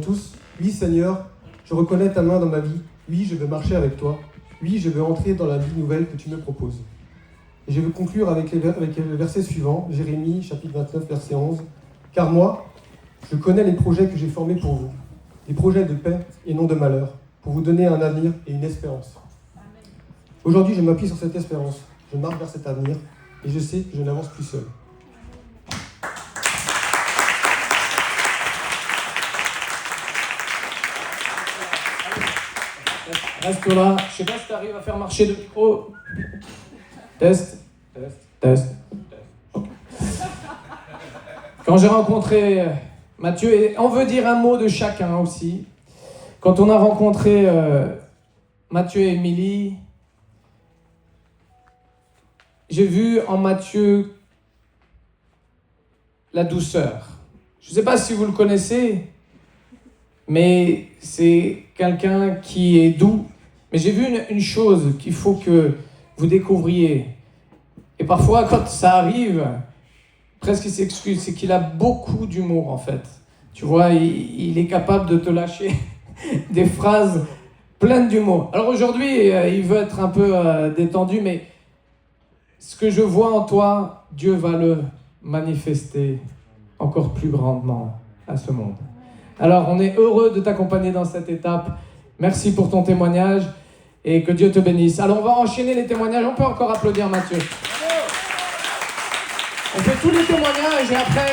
Tous, oui Seigneur, je reconnais ta main dans ma vie. Oui, je veux marcher avec toi. Oui, je veux entrer dans la vie nouvelle que tu me proposes. Et je veux conclure avec le verset suivant, Jérémie, chapitre 29, verset 11. Car moi, je connais les projets que j'ai formés pour vous, des projets de paix et non de malheur, pour vous donner un avenir et une espérance. Aujourd'hui, je m'appuie sur cette espérance. Je marche vers cet avenir et je sais que je n'avance plus seul. Reste là. Je sais pas si tu arrives à faire marcher le micro. Test. Okay. Quand j'ai rencontré Mathieu, et on veut dire un mot de chacun aussi. Quand on a rencontré Mathieu et Émilie, j'ai vu en Mathieu la douceur. Je ne sais pas si vous le connaissez, mais c'est quelqu'un qui est doux. Mais j'ai vu une chose qu'il faut que vous découvriez. Et parfois, quand ça arrive, presque il s'excuse, c'est qu'il a beaucoup d'humour en fait. Tu vois, il est capable de te lâcher des phrases pleines d'humour. Alors aujourd'hui, il veut être un peu détendu, mais ce que je vois en toi, Dieu va le manifester encore plus grandement à ce monde. Alors, on est heureux de t'accompagner dans cette étape. Merci pour ton témoignage et que Dieu te bénisse. Alors, on va enchaîner les témoignages. On peut encore applaudir Mathieu. On fait tous les témoignages et après,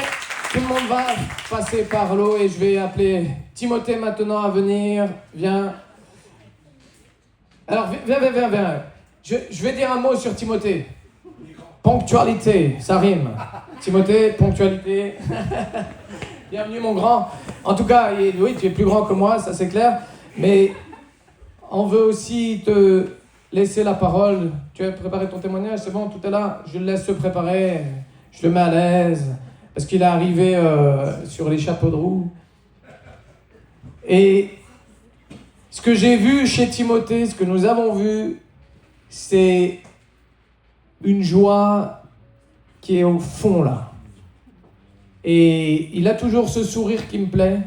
tout le monde va passer par l'eau et je vais appeler Timothée maintenant à venir. Viens. Alors, viens. Je vais dire un mot sur Timothée. Ponctualité, ça rime. Timothée, ponctualité. Bienvenue mon grand. En tout cas, oui, tu es plus grand que moi, ça c'est clair. Mais on veut aussi te laisser la parole. Tu as préparé ton témoignage, c'est bon, tout est là. Je le laisse se préparer, je le mets à l'aise. Parce qu'il est arrivé sur les chapeaux de roue. Et ce que j'ai vu chez Timothée, ce que nous avons vu, c'est une joie qui est au fond là. Et il a toujours ce sourire qui me plaît.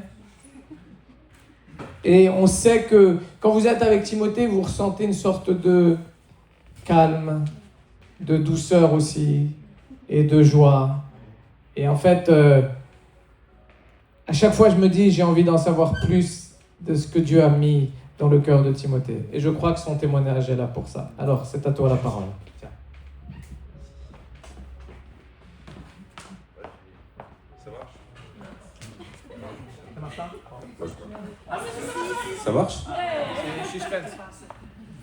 Et on sait que quand vous êtes avec Timothée, vous ressentez une sorte de calme, de douceur aussi, et de joie. Et en fait, à chaque fois je me dis, j'ai envie d'en savoir plus de ce que Dieu a mis dans le cœur de Timothée. Et je crois que son témoignage est là pour ça. Alors, c'est à toi la parole. Tiens. Ça marche là ? Ça marche ? C'est suspense.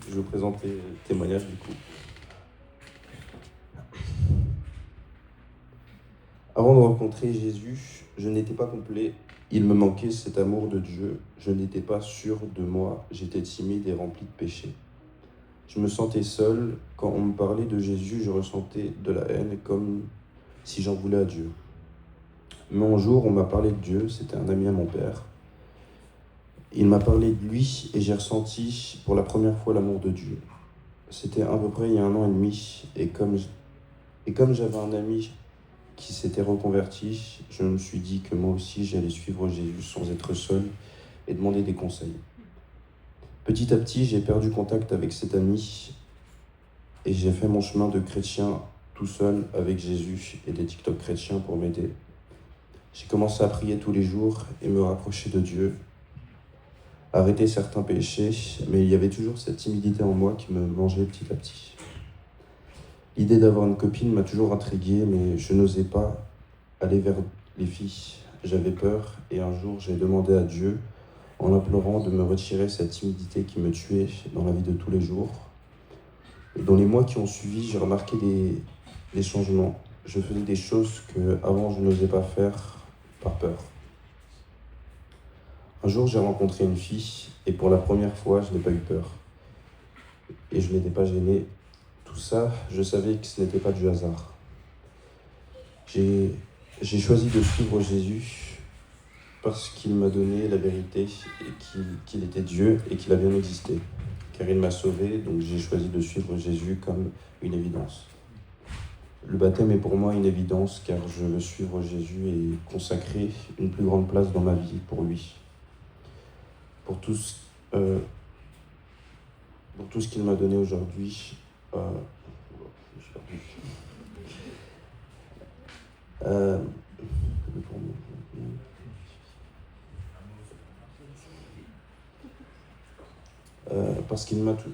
Je vais vous présenter le témoignage du coup. Avant de rencontrer Jésus, je n'étais pas complet. Il me manquait cet amour de Dieu. Je n'étais pas sûr de moi. J'étais timide et rempli de péchés. Je me sentais seul. Quand on me parlait de Jésus, je ressentais de la haine comme si j'en voulais à Dieu. Mais un jour, on m'a parlé de Dieu. C'était un ami à mon père. Il m'a parlé de lui et j'ai ressenti pour la première fois l'amour de Dieu. C'était à peu près il y a 1 an et demi. Et comme j'avais un ami qui s'était reconverti, je me suis dit que moi aussi j'allais suivre Jésus sans être seul et demander des conseils. Petit à petit, j'ai perdu contact avec cet ami et j'ai fait mon chemin de chrétien tout seul avec Jésus et des TikTok chrétiens pour m'aider. J'ai commencé à prier tous les jours et me rapprocher de Dieu, arrêter certains péchés, mais il y avait toujours cette timidité en moi qui me mangeait petit à petit. L'idée d'avoir une copine m'a toujours intrigué, mais je n'osais pas aller vers les filles. J'avais peur et un jour j'ai demandé à Dieu, en l'implorant de me retirer cette timidité qui me tuait dans la vie de tous les jours. Et dans les mois qui ont suivi, j'ai remarqué des changements. Je faisais des choses que avant je n'osais pas faire par peur. Un jour, j'ai rencontré une fille et pour la première fois, je n'ai pas eu peur. Et je n'étais pas gêné. Tout ça, je savais que ce n'était pas du hasard. J'ai choisi de suivre Jésus parce qu'il m'a donné la vérité et qu'il était Dieu et qu'il a bien existé. Car il m'a sauvé, donc j'ai choisi de suivre Jésus comme une évidence. Le baptême est pour moi une évidence car je veux suivre Jésus et consacrer une plus grande place dans ma vie pour lui. pour tout ce, pour tout ce qu'il m'a donné aujourd'hui. Je suis perdu. Parce qu'il m'a tout,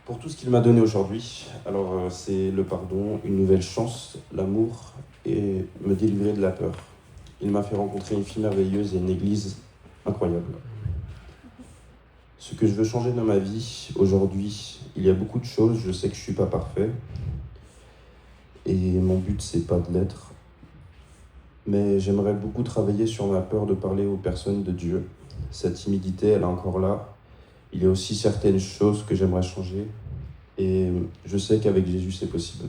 pour tout ce qu'il m'a donné aujourd'hui. Alors c'est le pardon, une nouvelle chance, l'amour et me délivrer de la peur. Il m'a fait rencontrer une fille merveilleuse et une église incroyable. Ce que je veux changer dans ma vie aujourd'hui, il y a beaucoup de choses, je sais que je suis pas parfait et mon but c'est pas de l'être, mais j'aimerais beaucoup travailler sur ma peur de parler aux personnes de Dieu. Cette timidité, elle est encore là. Il y a aussi certaines choses que j'aimerais changer et je sais qu'avec Jésus c'est possible.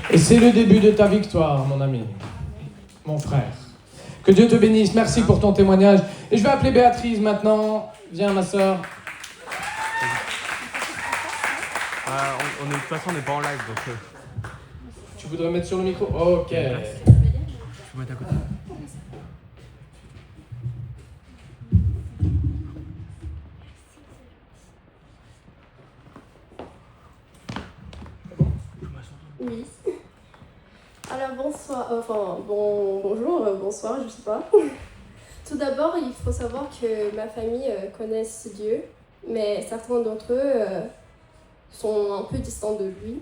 Et c'est le début de ta victoire, mon ami, mon frère. Que Dieu te bénisse. Merci pour ton témoignage. Et je vais appeler Béatrice maintenant. Viens, ma sœur. De toute façon, on n'est pas en live, donc... Tu voudrais mettre sur le micro? Ok. Je vais mettre à côté. Oui. Alors bonsoir, bonjour, bonsoir, je sais pas. Tout d'abord, il faut savoir que ma famille connaisse Dieu, mais certains d'entre eux sont un peu distants de lui.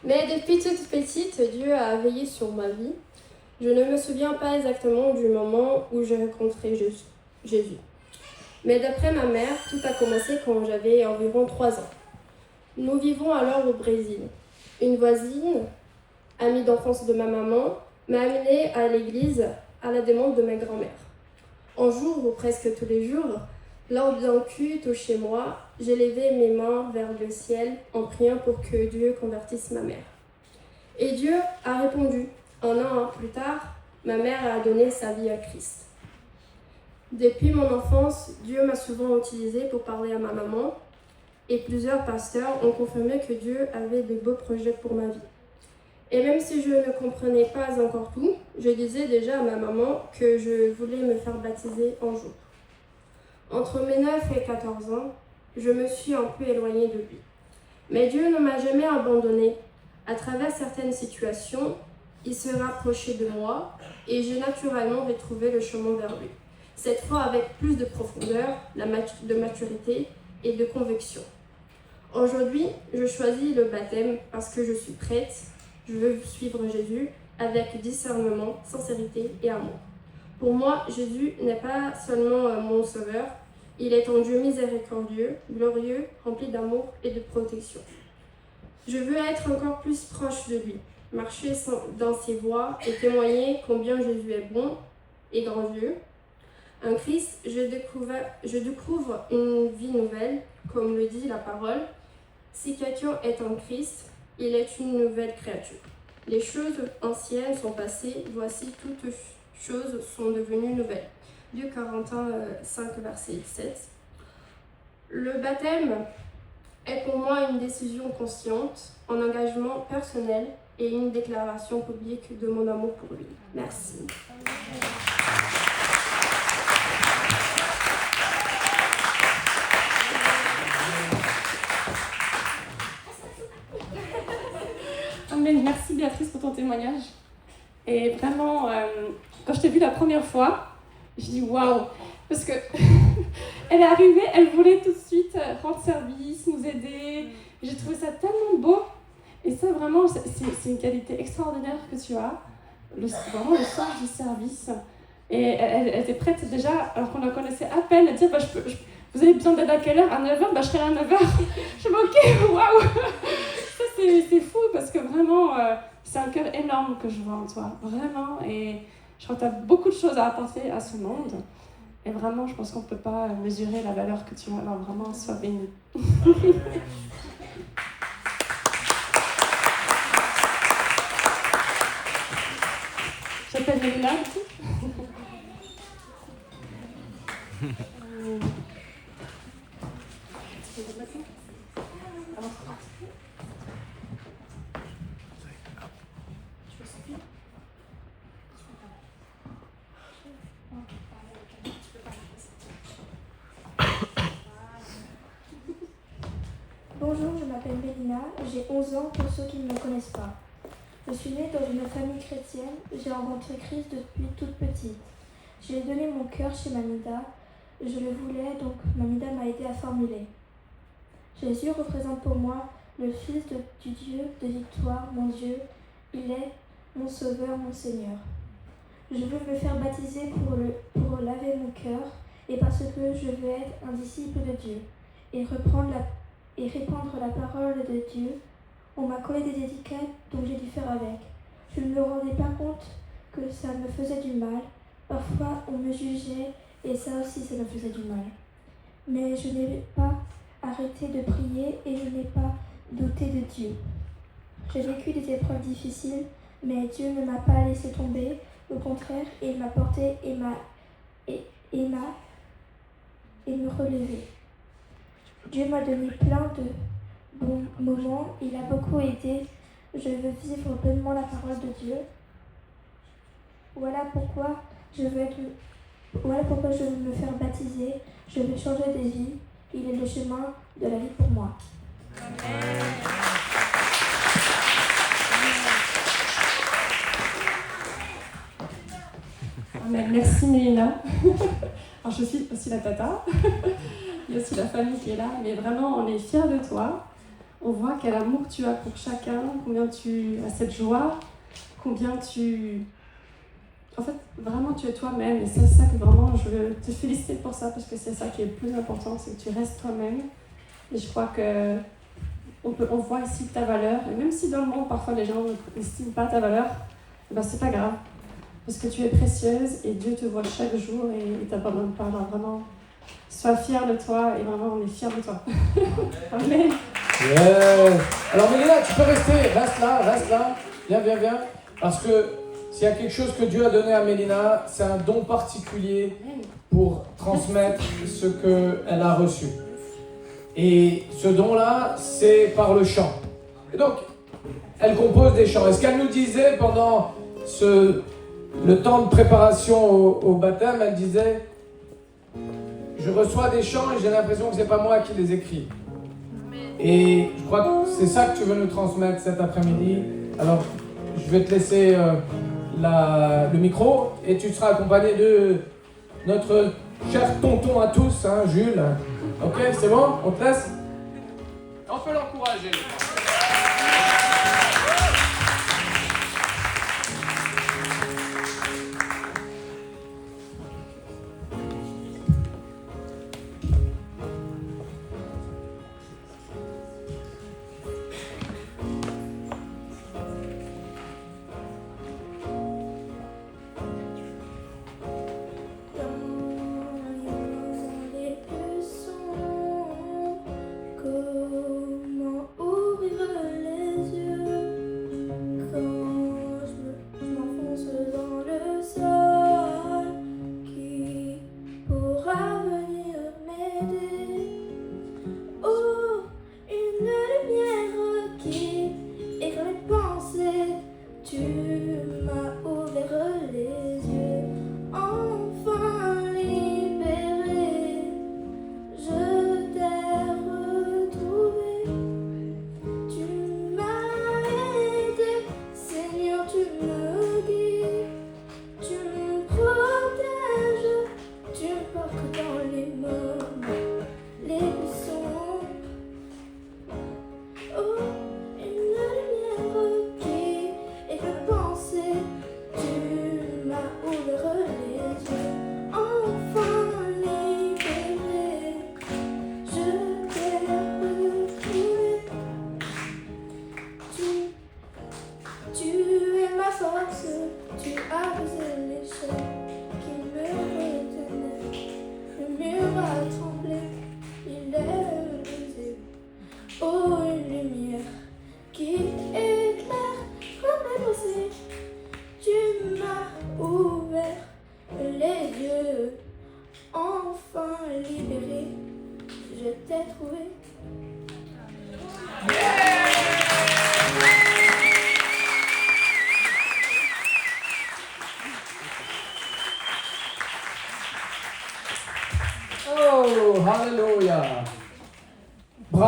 Mais depuis toute petite, Dieu a veillé sur ma vie. Je ne me souviens pas exactement du moment où j'ai rencontré Jésus. Mais d'après ma mère, tout a commencé quand j'avais environ 3 ans. Nous vivons alors au Brésil. Une voisine, amie d'enfance de ma maman, m'a amenée à l'église à la demande de ma grand-mère. Un jour, ou presque tous les jours, lors d'un culte chez moi, j'ai levé mes mains vers le ciel en priant pour que Dieu convertisse ma mère. Et Dieu a répondu. Un an plus tard, ma mère a donné sa vie à Christ. Depuis mon enfance, Dieu m'a souvent utilisé pour parler à ma maman et plusieurs pasteurs ont confirmé que Dieu avait de beaux projets pour ma vie. Et même si je ne comprenais pas encore tout, je disais déjà à ma maman que je voulais me faire baptiser un jour. Entre mes 9 et 14 ans, je me suis un peu éloignée de lui. Mais Dieu ne m'a jamais abandonnée. À travers certaines situations, il se rapprochait de moi et j'ai naturellement retrouvé le chemin vers lui. Cette fois avec plus de profondeur, de maturité et de conviction. Aujourd'hui, je choisis le baptême parce que je suis prête. Je veux suivre Jésus avec discernement, sincérité et amour. Pour moi, Jésus n'est pas seulement mon sauveur, il est un Dieu miséricordieux, glorieux, rempli d'amour et de protection. Je veux être encore plus proche de lui, marcher dans ses voies et témoigner combien Jésus est bon et grand Dieu. En Christ, je découvre une vie nouvelle, comme le dit la parole. Si quelqu'un est en Christ, il est une nouvelle créature. Les choses anciennes sont passées, voici toutes choses sont devenues nouvelles. 2 Corinthiens 5, verset 7. Le baptême est pour moi une décision consciente, un engagement personnel et une déclaration publique de mon amour pour lui. Merci. Amen. Merci Béatrice pour ton témoignage. Et vraiment, quand je t'ai vue la première fois, je dis waouh, parce que elle est arrivée, elle voulait tout de suite rendre service, nous aider. J'ai trouvé ça tellement beau. Et ça, vraiment, c'est une qualité extraordinaire que tu as. Vraiment le sens du service. Et elle était prête déjà, alors qu'on la connaissait à peine, à dire vous avez besoin d'aide à quelle heure? À 9h? Je serai là à 9h. Je me dis ok, waouh. Ça, c'est fou parce que vraiment, c'est un cœur énorme que je vois en toi. Vraiment. Et je crois que tu as beaucoup de choses à apporter à ce monde. Et vraiment, je pense qu'on ne peut pas mesurer la valeur que tu as. Alors vraiment, sois béni. J'appelle Mélina. Bonjour, je m'appelle Mélina, j'ai 11 ans pour ceux qui ne me connaissent pas. Je suis née dans une famille chrétienne, j'ai rencontré Christ depuis toute petite. J'ai donné mon cœur chez Mamida, je le voulais donc Mamida m'a aidé à formuler. Jésus représente pour moi le Fils du Dieu de victoire, mon Dieu, il est mon Sauveur, mon Seigneur. Je veux me faire baptiser pour laver mon cœur et parce que je veux être un disciple de Dieu et répandre la parole de Dieu. On m'a collé des étiquettes donc j'ai dû faire avec. Je ne me rendais pas compte que ça me faisait du mal. Parfois on me jugeait et ça aussi ça me faisait du mal. Mais je n'ai pas arrêté de prier et je n'ai pas douté de Dieu. J'ai vécu des épreuves difficiles, mais Dieu ne m'a pas laissé tomber. Au contraire, il m'a porté et me relevé. Dieu m'a donné plein de bons moments, il a beaucoup aidé. Je veux vivre pleinement la parole de Dieu. Voilà pourquoi je veux me faire baptiser. Je veux changer de vie. Il est le chemin de la vie pour moi. Amen. Merci Mélina. Alors je suis aussi la tata. Il y a aussi la famille qui est là. Mais vraiment, on est fiers de toi. On voit quel amour tu as pour chacun, combien tu as cette joie, combien tu... En fait, vraiment, tu es toi-même. Et c'est ça que vraiment, je veux te féliciter pour ça, parce que c'est ça qui est le plus important, c'est que tu restes toi-même. Et je crois que on voit ici ta valeur. Et même si dans le monde, parfois, les gens n'estiment pas ta valeur, ben, c'est pas grave. Parce que tu es précieuse et Dieu te voit chaque jour et il t'abandonne pas. Alors vraiment, sois fière de toi et vraiment, on est fiers de toi. Amen. Yeah. Alors Mélina, tu peux rester, reste là, viens. Parce que s'il y a quelque chose que Dieu a donné à Mélina, c'est un don particulier pour transmettre ce qu'elle a reçu. Et ce don-là, c'est par le chant. Et donc, elle compose des chants. Et ce qu'elle nous disait pendant le temps de préparation au baptême, elle disait « Je reçois des chants et j'ai l'impression que ce n'est pas moi qui les écris. » Et je crois que c'est ça que tu veux nous transmettre cet après-midi. Alors, je vais te laisser le micro et tu seras accompagné de notre cher tonton à tous, hein, Jules. Ok, c'est bon? On te laisse? On peut l'encourager.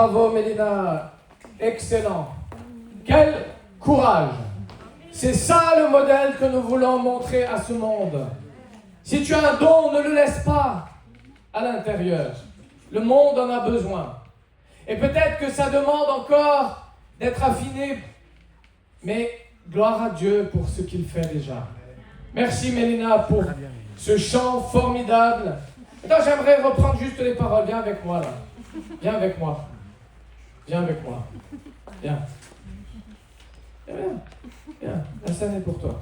Bravo Mélina, excellent. Quel courage. C'est ça le modèle que nous voulons montrer à ce monde. Si tu as un don, ne le laisse pas à l'intérieur. Le monde en a besoin. Et peut-être que ça demande encore d'être affiné, mais gloire à Dieu pour ce qu'il fait déjà. Merci Mélina pour ce chant formidable. Attends, j'aimerais reprendre juste les paroles. Viens avec moi là. Viens avec moi. Viens avec moi. Viens. Viens. La scène est pour toi.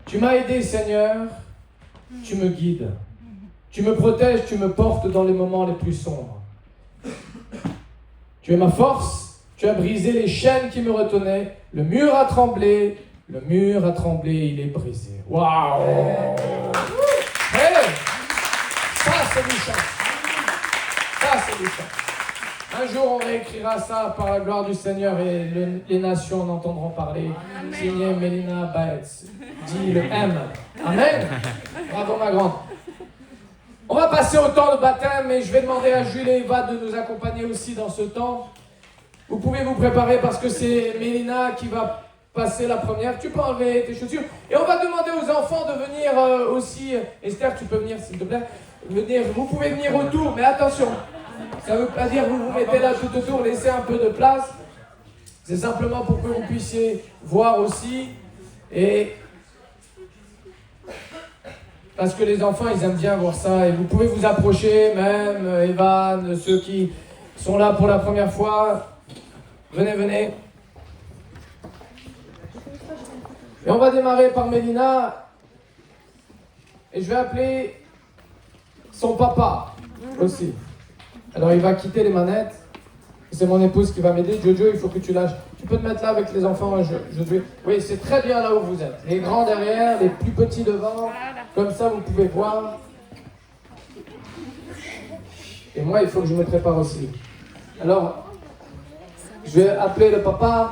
Tu m'as aidé, Seigneur. Tu me guides. Tu me protèges, tu me portes dans les moments les plus sombres. Tu es ma force. Tu as brisé les chaînes qui me retenaient. Le mur a tremblé. Le mur a tremblé, il est brisé. Waouh! Hey! Ça, c'est du chant. Ça, c'est du chant. Un jour, on réécrira ça par la gloire du Seigneur et les nations en entendront parler. Signé Mélina Baetz. Dis le M. Amen. Bravo, ma grande. On va passer au temps de baptême et je vais demander à Jules et Eva de nous accompagner aussi dans ce temps. Vous pouvez vous préparer parce que c'est Mélina qui va passer la première. Tu peux enlever tes chaussures. Et on va demander aux enfants de venir aussi. Esther, tu peux venir s'il te plaît. Vous pouvez venir autour, mais attention. Ça ne veut pas dire que vous vous mettez là tout autour, laissez un peu de place. C'est simplement pour que vous puissiez voir aussi. Et parce que les enfants, ils aiment bien voir ça. Et vous pouvez vous approcher, même Evan, ceux qui sont là pour la première fois. Venez. Et on va démarrer par Mélina. Et je vais appeler son papa aussi. Alors il va quitter les manettes. C'est mon épouse qui va m'aider. Jojo, il faut que tu lâches. Tu peux te mettre là avec les enfants. Oui, c'est très bien là où vous êtes. Les grands derrière, les plus petits devant. Comme ça, vous pouvez voir. Et moi, il faut que je me prépare aussi. Alors, je vais appeler le papa.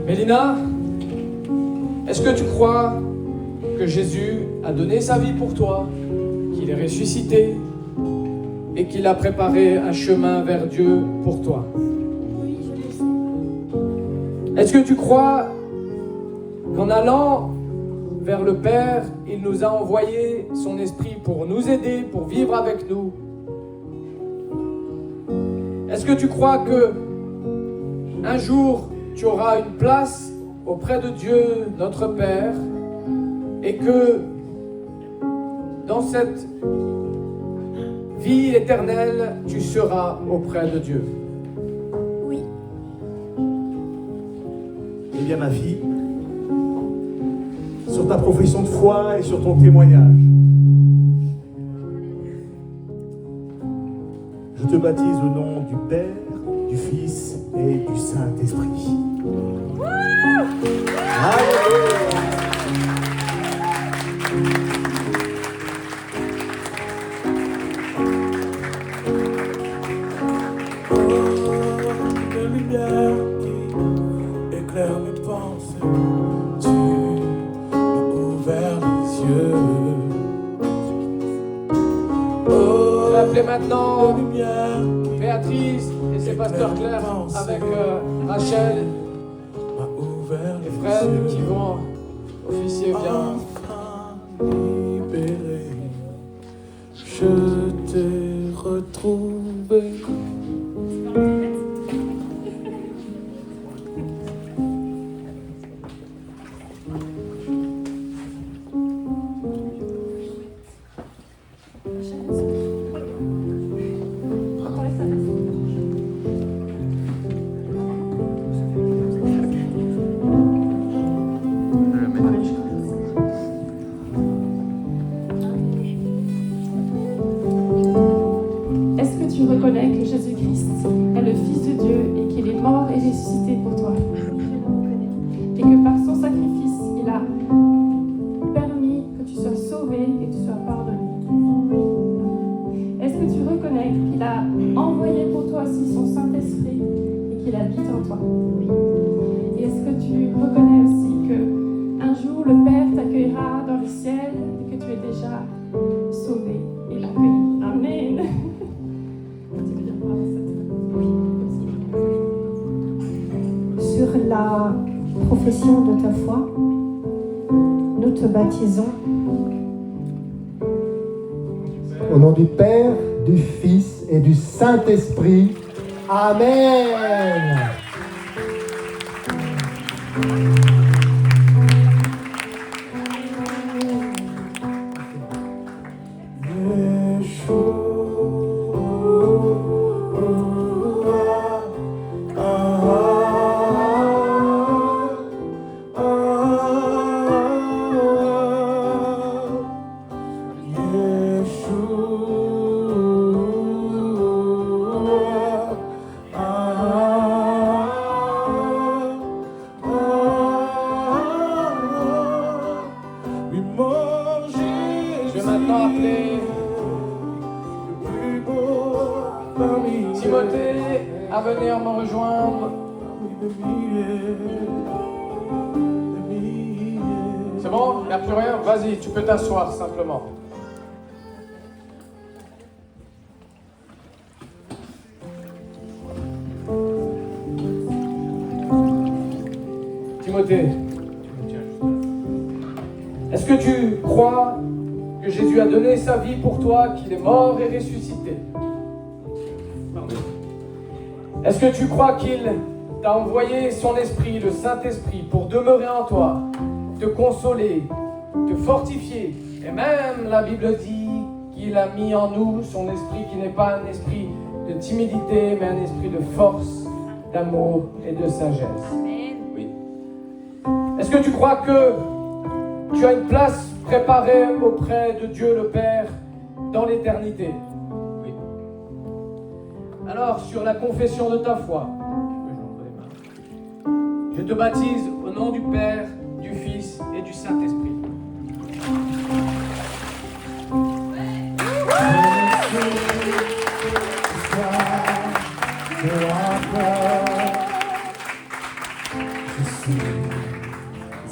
Mélina, est-ce que tu crois que Jésus a donné sa vie pour toi, qu'il est ressuscité et qu'il a préparé un chemin vers Dieu pour toi? Oui, je le sais. Est-ce que tu crois qu'en allant vers le Père, il nous a envoyé son esprit pour nous aider, pour vivre avec nous? Est-ce que tu crois que un jour tu auras une place auprès de Dieu, notre Père, et que dans cette vie éternelle, tu seras auprès de Dieu? Oui. Eh bien, ma fille, sur ta profession de foi et sur ton témoignage, je te baptise au nom du Père, du Fils et du Saint-Esprit. Alléluia. De lumière qui éclaire mes pensées, tu m'as ouvert les yeux. Je vais appeler maintenant Lumière Béatrice et ses pasteurs Claire avec Rachel m'a ouvert et les Fred yeux. qui vont officier. Viens. Enfin libéré, je t'ai retrouvé. reconnais que Jésus-Christ est le Fils de Dieu et qu'il est mort et ressuscité pour toi. Et que par son sacrifice, il a permis que tu sois sauvé et que tu sois pardonné. Est-ce que tu reconnais qu'il a envoyé pour toi aussi son Saint-Esprit et qu'il habite en toi? Et est-ce que tu reconnais aussi qu'un jour le Père t'accueillera dans le ciel et que tu es déjà sauvé et accueilli? Amen. Sur la profession de ta foi, nous te baptisons Au nom du Père, du Fils et du Saint-Esprit. Amen. Je vais maintenant appeler Timothée à venir me rejoindre. C'est bon? Il n'y a plus rien? Vas-y, tu peux t'asseoir simplement. Timothée, est-ce que tu crois que Jésus a donné sa vie pour toi, qu'il est mort et ressuscité? Est-ce que tu crois qu'il t'a envoyé son esprit, le Saint-Esprit, pour demeurer en toi, te consoler, te fortifier? Et même la Bible dit qu'il a mis en nous son esprit qui n'est pas un esprit de timidité, mais un esprit de force, d'amour et de sagesse. Oui. Est-ce que tu crois que tu as une place préparée auprès de Dieu le Père dans l'éternité? Oui. Alors, sur la confession de ta foi, je te baptise au nom du Père, du Fils et du Saint-Esprit.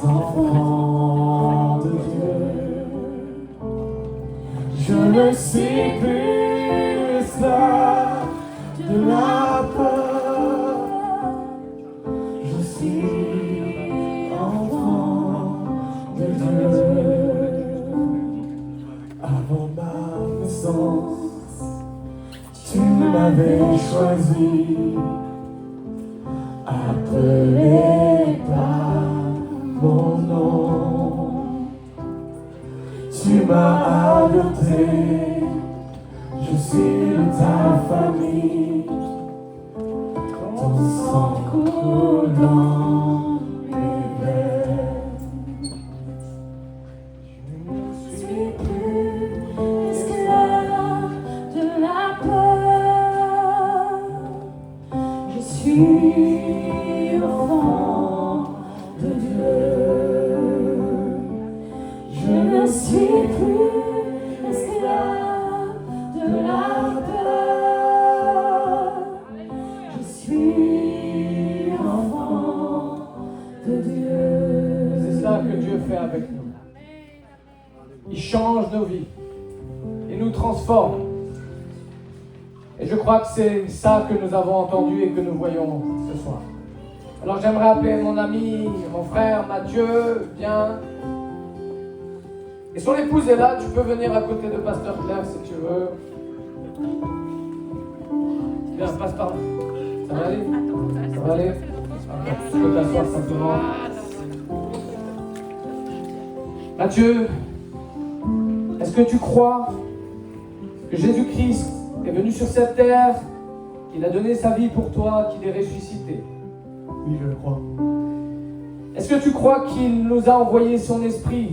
Enfant de Dieu, je ne suis plus esclave de la peur. Je suis enfant de Dieu. Avant ma naissance, tu m'avais choisi, appelé par mon nom. Tu m'as adopté, je suis de ta famille. Ton sang coule dans mes veines. Je ne suis plus esclave de la peur. Je suis enfant de Dieu. Je ne suis plus esclave de la peur. Je suis enfant de Dieu. C'est cela que Dieu fait avec nous. Il change nos vies. Il nous transforme. Et je crois que c'est ça que nous avons entendu et que nous voyons ce soir. Alors j'aimerais appeler mon ami, mon frère Mathieu, viens. Et son épouse est là, tu peux venir à côté de Pasteur Claire si tu veux. Viens, passe par là. Ça va aller? Ça va aller? Tu peux t'asseoir simplement. Mathieu, est-ce que tu crois que Jésus-Christ est venu sur cette terre, qu'il a donné sa vie pour toi, qu'il est ressuscité? Oui, je le crois. Est-ce que tu crois qu'il nous a envoyé son esprit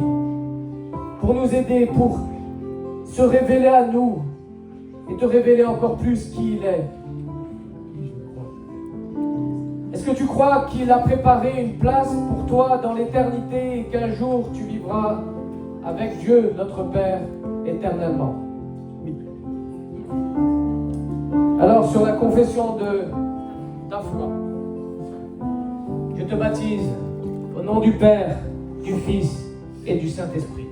pour nous aider, pour se révéler à nous, et te révéler encore plus qui il est. Est-ce que tu crois qu'il a préparé une place pour toi dans l'éternité et qu'un jour tu vivras avec Dieu, notre Père, éternellement? Oui. Alors, sur la confession de ta foi, je te baptise au nom du Père, du Fils et du Saint-Esprit.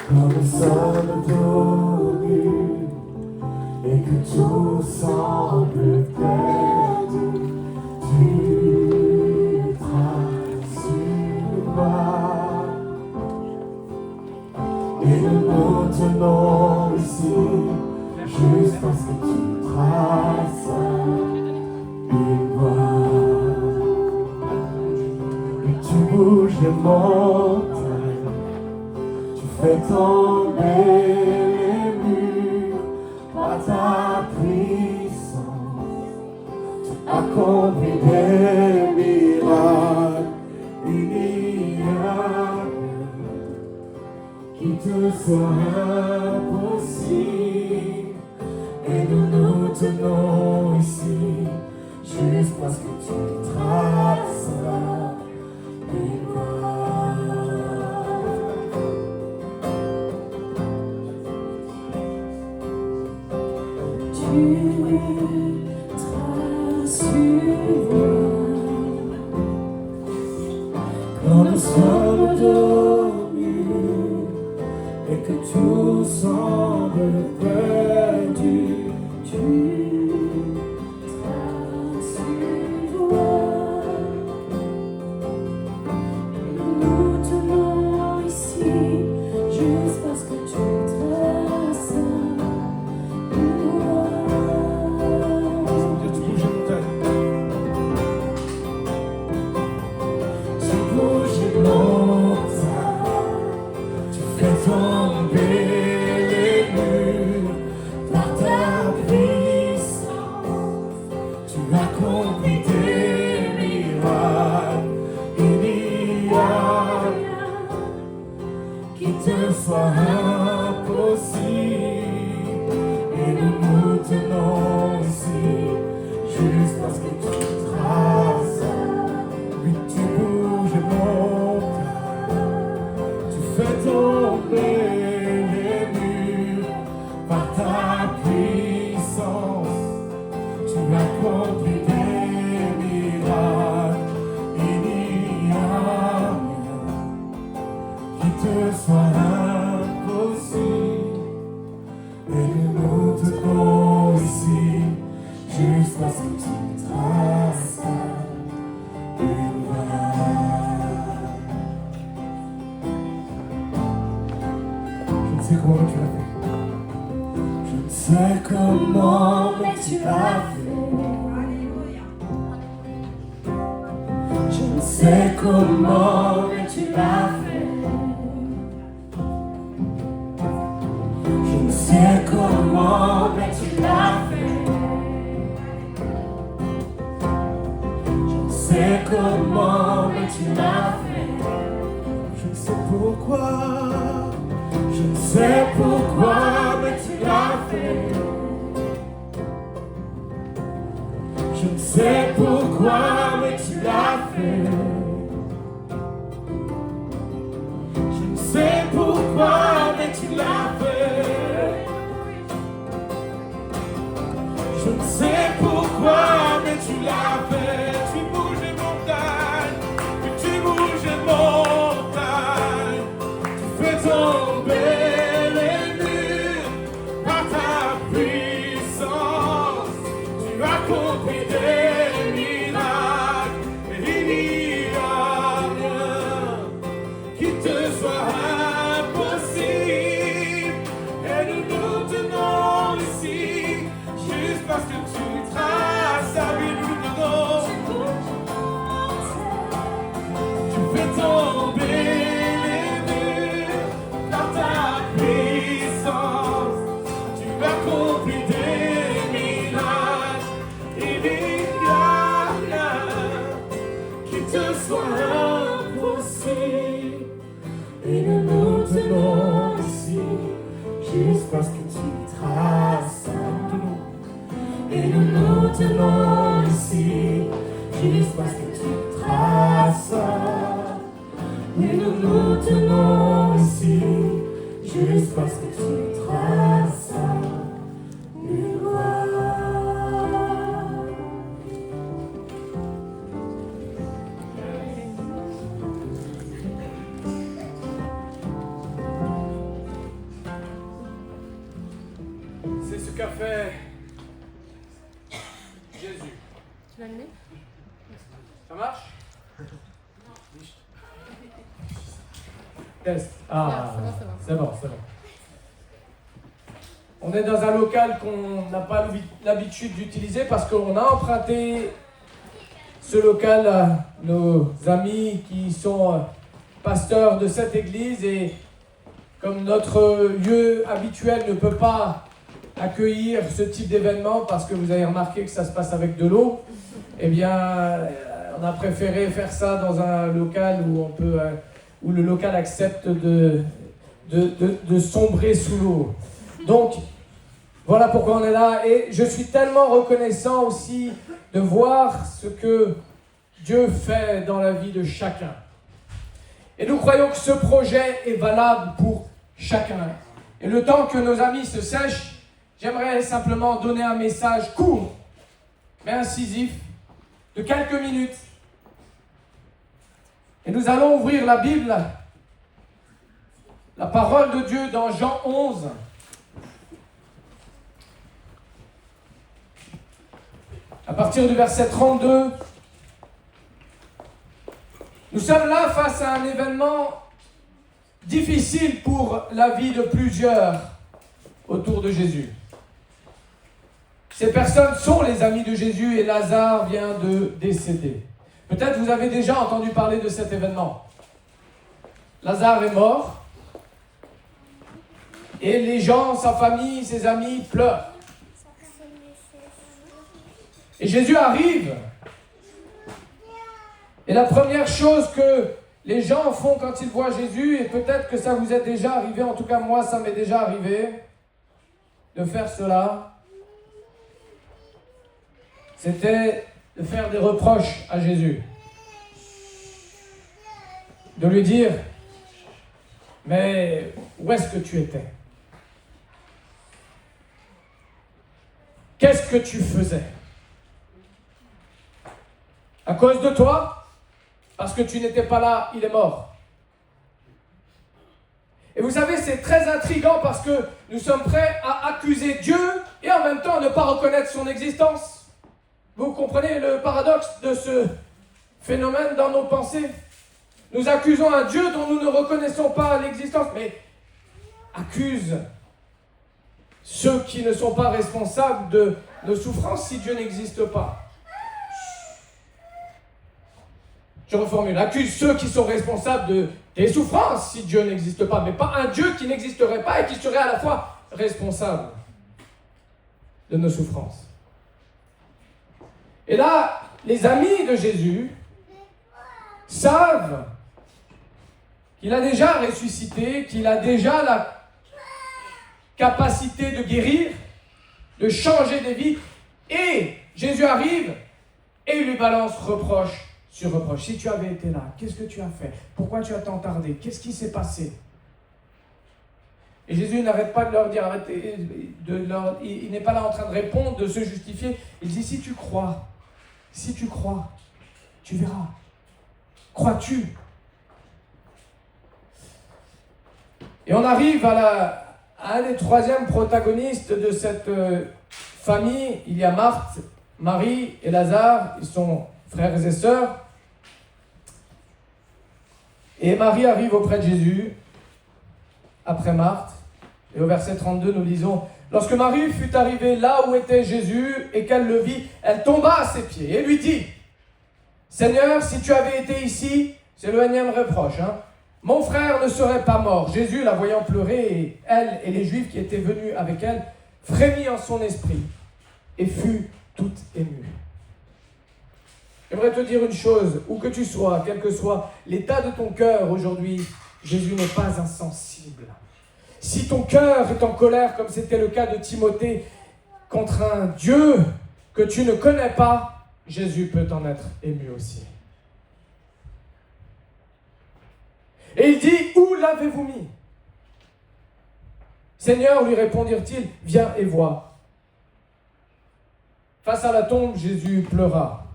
Comme le sol dormi et que tout semble perdu, tu traces une voie et nous nous tenons ici juste parce que tu traces une voie et tu bouges les montagnes, tu fais tomber les murs par ta puissance, tu accomplis des miracles ignorables qui te soient impossibles. Et nous nous tenons ici juste parce que tu traces une voie. Tu traces une voie Quand nous sommes dormis et que tout semble perdu, tu traces une voie. Nous nous tenons ici juste parce que tu traces une voie. tu bouges les montagnes, tu fais tomber les murs par ta puissance, tu accomplis des miracles. Il n'y a rien qui te soit impossible. Et nous nous tenons ici juste parce que tu traces. Oui, tu bouges les montagnes, tu fais tomber les murs par ta puissance, tu accomplis des miracles. Il n'y a rien qui te soit impossible. Et nous te tenons ici juste parce que tu traces une voie. Je ne sais comment tu l'as fait. Je ne sais comment, mais tu l'as fait. Je ne sais comment, mais tu l'as fait. Je ne sais comment, mais tu l'as fait. Je ne sais comment, mais tu l'as fait. Je ne sais pourquoi. Je ne sais pourquoi, mais tu l'as fait. Je ne sais pourquoi, mais tu l'as fait. Je ne sais pourquoi, mais tu l'as fait. Je ne sais pourquoi, mais tu l'as fait. Tu bouges les montagnes, tu bouges les montagnes, tu fais tomber les murs par ta puissance, tu accomplis des miracles. Et il n'y a rien qui te soit impossible. Et nous nous tenons ici juste parce que tu traces. Ah oui, nous nous tenons tenons ici, juste parce que tu traces. Oui, nous nous tenons ici, juste parce que tu traces une voie. C'est ce qu'a fait Jésus. Tu l'as allumé? Ça marche? Test. Ah, c'est bon. On est dans un local qu'on n'a pas l'habitude d'utiliser parce qu'on a emprunté ce local à nos amis qui sont pasteurs de cette église, et comme notre lieu habituel ne peut pas accueillir ce type d'événement parce que vous avez remarqué que ça se passe avec de l'eau, eh bien on a préféré faire ça dans un local où on peut où le local accepte de sombrer sous l'eau. Donc voilà pourquoi on est là, et je suis tellement reconnaissant aussi de voir ce que Dieu fait dans la vie de chacun. Et nous croyons que ce projet est valable pour chacun. Et le temps que nos amis se sèchent, j'aimerais simplement donner un message court, mais incisif, de quelques minutes. Et nous allons ouvrir la Bible, la parole de Dieu dans Jean 11. À partir du verset 32, nous sommes là face à un événement difficile pour la vie de plusieurs autour de Jésus. Ces personnes sont les amis de Jésus et Lazare vient de décéder. Peut-être vous avez déjà entendu parler de cet événement. Lazare est mort et les gens, sa famille, ses amis pleurent. Et Jésus arrive. Et la première chose que les gens font quand ils voient Jésus, et peut-être que ça vous est déjà arrivé, en tout cas moi ça m'est déjà arrivé, de faire cela, c'était de faire des reproches à Jésus. De lui dire, mais où est-ce que tu étais? Qu'est-ce que tu faisais? À cause de toi, parce que tu n'étais pas là, il est mort. Et vous savez, c'est très intriguant parce que nous sommes prêts à accuser Dieu et en même temps à ne pas reconnaître son existence. Vous comprenez le paradoxe de ce phénomène dans nos pensées? Nous accusons un Dieu dont nous ne reconnaissons pas l'existence, mais accuse ceux qui ne sont pas responsables de nos souffrances si Dieu n'existe pas. Je reformule, accuse ceux qui sont responsables des souffrances si Dieu n'existe pas, mais pas un Dieu qui n'existerait pas et qui serait à la fois responsable de nos souffrances. Et là, les amis de Jésus savent qu'il a déjà ressuscité, qu'il a déjà la capacité de guérir, de changer des vies, et Jésus arrive et il lui balance reproche sur reproche. Si tu avais été là, qu'est-ce que tu as fait? Pourquoi tu as tant tardé? Qu'est-ce qui s'est passé? Et Jésus n'arrête pas de leur dire, il n'est pas là en train de répondre, de se justifier. Il dit, si tu crois, tu verras. Crois-tu? Et on arrive à un des troisièmes protagonistes de cette famille. Il y a Marthe, Marie et Lazare, ils sont frères et sœurs. Et Marie arrive auprès de Jésus, après Marthe. Et au verset 32, nous lisons, « Lorsque Marie fut arrivée là où était Jésus et qu'elle le vit, elle tomba à ses pieds et lui dit, « Seigneur, si tu avais été ici, c'est le énième reproche, mon frère ne serait pas mort. » Jésus, la voyant pleurer, et elle et les Juifs qui étaient venus avec elle, frémit en son esprit et fut tout ému. J'aimerais te dire une chose, où que tu sois, quel que soit l'état de ton cœur aujourd'hui, Jésus n'est pas insensible. Si ton cœur est en colère, comme c'était le cas de Timothée, contre un Dieu que tu ne connais pas, Jésus peut en être ému aussi. Et il dit, où l'avez-vous mis? Seigneur, lui répondirent-ils, viens et vois. Face à la tombe, Jésus pleura.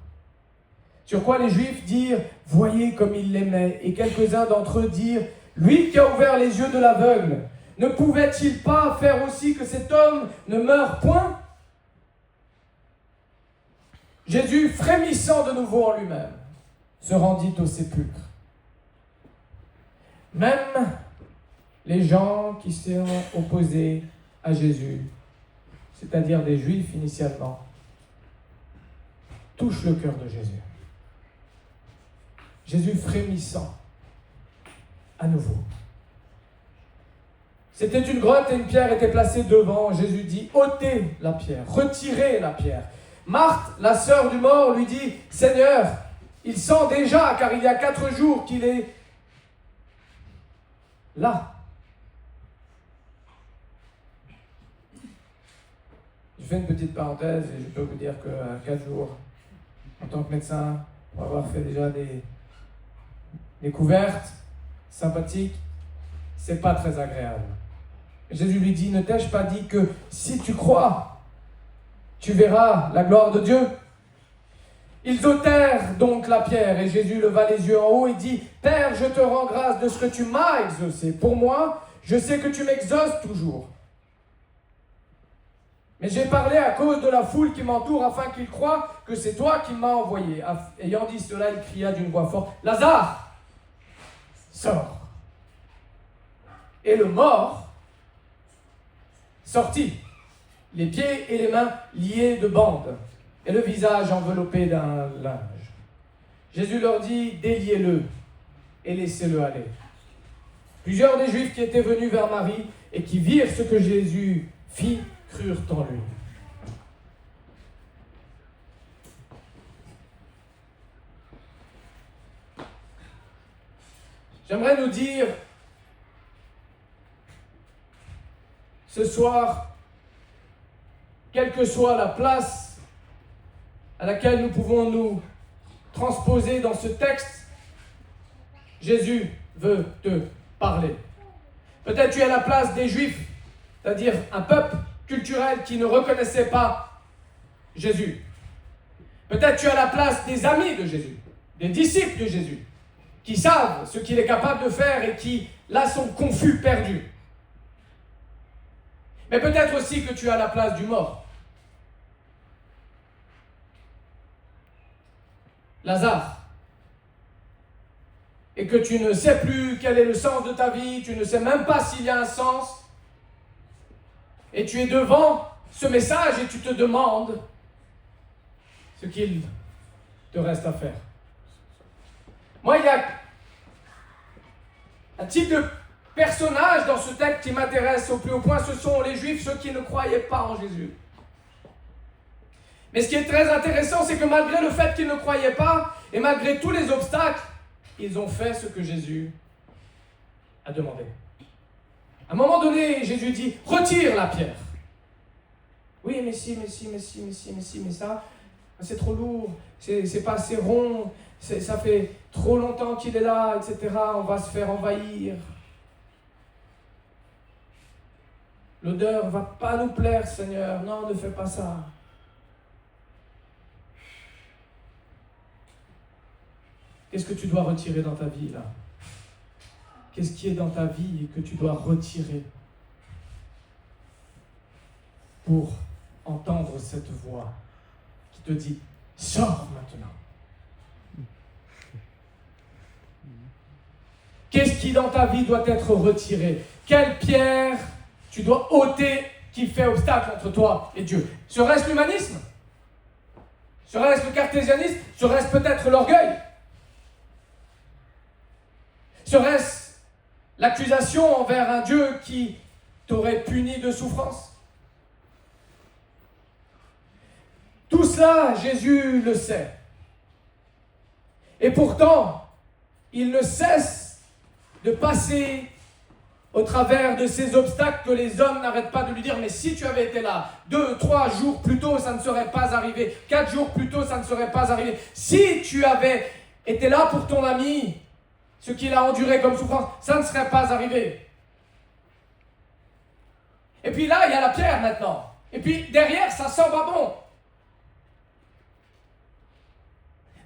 Sur quoi les Juifs dirent, voyez comme il l'aimait. Et quelques-uns d'entre eux dirent, lui qui a ouvert les yeux de l'aveugle, ne pouvait-il pas faire aussi que cet homme ne meure point? Jésus, frémissant de nouveau en lui-même, se rendit au sépulcre. Même les gens qui sont opposés à Jésus, c'est-à-dire des Juifs initialement, touchent le cœur de Jésus. Jésus frémissant à nouveau. C'était une grotte et une pierre était placée devant. Jésus dit, ôtez la pierre, retirez la pierre. Marthe, la sœur du mort, lui dit, Seigneur, il sent déjà, car il y a 4 jours qu'il est là. Je fais une petite parenthèse et je peux vous dire que 4 jours, en tant que médecin, pour avoir fait déjà des découvertes sympathiques, c'est pas très agréable. Jésus lui dit, ne t'ai-je pas dit que si tu crois, tu verras la gloire de Dieu? Ils ôtèrent donc la pierre et Jésus leva les yeux en haut et dit, Père, je te rends grâce de ce que tu m'as exaucé. Pour moi, je sais que tu m'exauces toujours. Mais j'ai parlé à cause de la foule qui m'entoure afin qu'ils croient que c'est toi qui m'as envoyé. Ayant dit cela, il cria d'une voix forte, Lazare, sors. Et le mort sortit, les pieds et les mains liés de bandes, et le visage enveloppé d'un linge. Jésus leur dit, déliez-le et laissez-le aller. Plusieurs des Juifs qui étaient venus vers Marie et qui virent ce que Jésus fit, crurent en lui. J'aimerais nous dire ce soir, quelle que soit la place à laquelle nous pouvons nous transposer dans ce texte, Jésus veut te parler. Peut-être tu es à la place des Juifs, c'est-à-dire un peuple culturel qui ne reconnaissait pas Jésus. Peut-être tu es à la place des amis de Jésus, des disciples de Jésus, qui savent ce qu'il est capable de faire et qui, là, sont confus, perdus. Mais peut-être aussi que tu es à la place du mort. Lazare. Et que tu ne sais plus quel est le sens de ta vie, tu ne sais même pas s'il y a un sens. Et tu es devant ce message et tu te demandes ce qu'il te reste à faire. Moi, il y a un type de personnage dans ce texte qui m'intéresse au plus haut point, ce sont les Juifs, ceux qui ne croyaient pas en Jésus. Mais ce qui est très intéressant, c'est que malgré le fait qu'ils ne croyaient pas, et malgré tous les obstacles, ils ont fait ce que Jésus a demandé. À un moment donné, Jésus dit, retire la pierre. Oui, mais ça, c'est trop lourd, c'est pas assez rond, ça fait trop longtemps qu'il est là, etc. On va se faire envahir. L'odeur ne va pas nous plaire, Seigneur. Non, ne fais pas ça. Qu'est-ce que tu dois retirer dans ta vie, là? Qu'est-ce qui est dans ta vie que tu dois retirer pour entendre cette voix qui te dit « Sors maintenant ». Qu'est-ce qui dans ta vie doit être retiré? Quelle pierre tu dois ôter qui fait obstacle entre toi et Dieu? Serait-ce l'humanisme? Serait-ce le cartésianisme? Serait-ce peut-être l'orgueil? Serait-ce l'accusation envers un Dieu qui t'aurait puni de souffrance? Tout cela, Jésus le sait. Et pourtant, il ne cesse de passer au travers de ces obstacles que les hommes n'arrêtent pas de lui dire, mais si tu avais été là 2, 3 jours plus tôt, ça ne serait pas arrivé. 4 jours plus tôt, ça ne serait pas arrivé. Si tu avais été là pour ton ami, ce qu'il a enduré comme souffrance, ça ne serait pas arrivé. Et puis là, il y a la pierre maintenant. Et puis derrière, ça sent pas bon.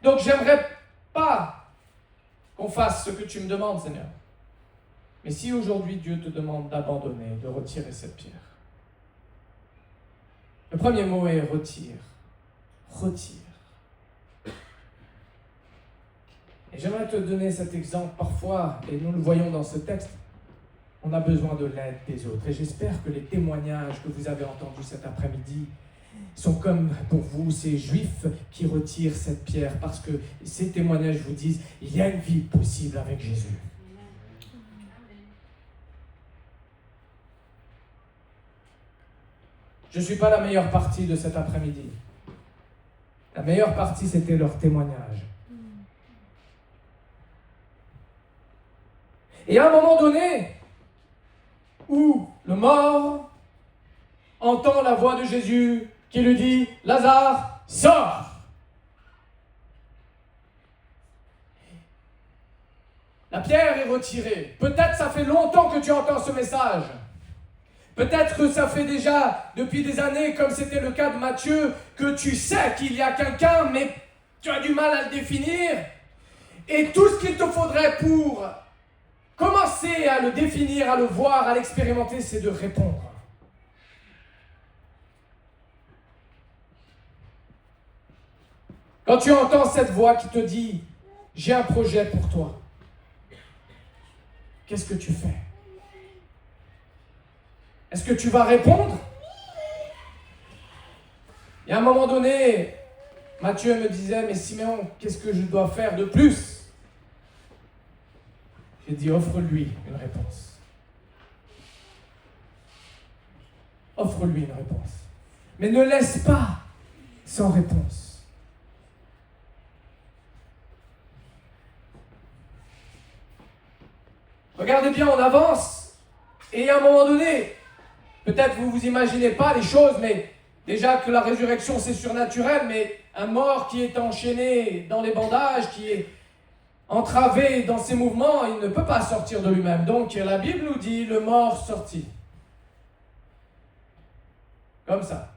Donc j'aimerais pas qu'on fasse ce que tu me demandes, Seigneur. Mais si aujourd'hui Dieu te demande d'abandonner, de retirer cette pierre, le premier mot est retire. Retire. Et j'aimerais te donner cet exemple. Parfois, et nous le voyons dans ce texte, on a besoin de l'aide des autres. Et j'espère que les témoignages que vous avez entendus cet après-midi sont comme pour vous ces juifs qui retirent cette pierre, parce que ces témoignages vous disent il y a une vie possible avec Jésus. Je ne suis pas la meilleure partie de cet après-midi. La meilleure partie, c'était leur témoignage. Et à un moment donné, où le mort entend la voix de Jésus qui lui dit « Lazare, sors !» La pierre est retirée. Peut-être ça fait longtemps que tu entends ce message. Peut-être que ça fait déjà depuis des années, comme c'était le cas de Matthieu, que tu sais qu'il y a quelqu'un, mais tu as du mal à le définir. Et tout ce qu'il te faudrait pour commencer à le définir, à le voir, à l'expérimenter, c'est de répondre. Quand tu entends cette voix qui te dit « J'ai un projet pour toi », qu'est-ce que tu fais? Est-ce que tu vas répondre? Et à un moment donné, Matthieu me disait « Mais Siméon, qu'est-ce que je dois faire de plus ?» J'ai dit, offre-lui une réponse. Offre-lui une réponse. Mais ne laisse pas sans réponse. Regardez bien, on avance. Et à un moment donné, peut-être vous vous imaginez pas les choses, mais déjà que la résurrection c'est surnaturel, mais un mort qui est enchaîné dans les bandages, qui est entravé dans ses mouvements, il ne peut pas sortir de lui-même. Donc la Bible nous dit, le mort sortit. Comme ça.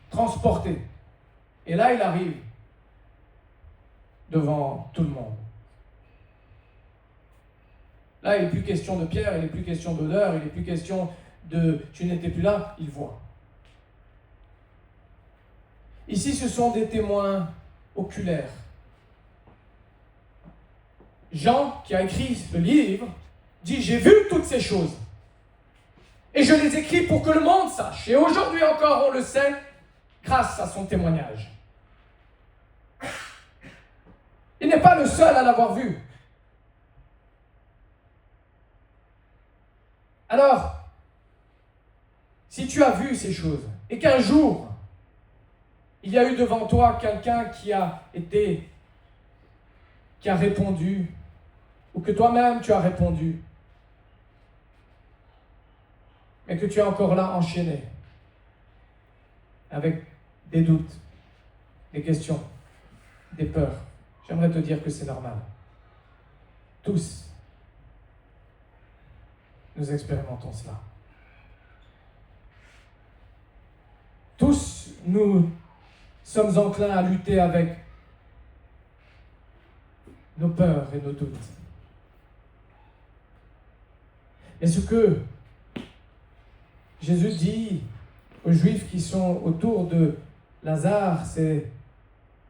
Transporté. Et là, il arrive devant tout le monde. Là, il n'est plus question de pierre, il n'est plus question d'odeur, il n'est plus question de « tu n'étais plus là », il voit. Ici, ce sont des témoins oculaires. Jean, qui a écrit ce livre, dit « J'ai vu toutes ces choses. Et je les écris pour que le monde sache. Et aujourd'hui encore, on le sait, grâce à son témoignage. » Il n'est pas le seul à l'avoir vu. Alors, si tu as vu ces choses, et qu'un jour, il y a eu devant toi quelqu'un qui a répondu, ou que toi-même tu as répondu, mais que tu es encore là enchaîné, avec des doutes, des questions, des peurs, j'aimerais te dire que c'est normal. Tous, nous expérimentons cela. Tous, nous sommes enclins à lutter avec nos peurs et nos doutes. Et ce que Jésus dit aux Juifs qui sont autour de Lazare, c'est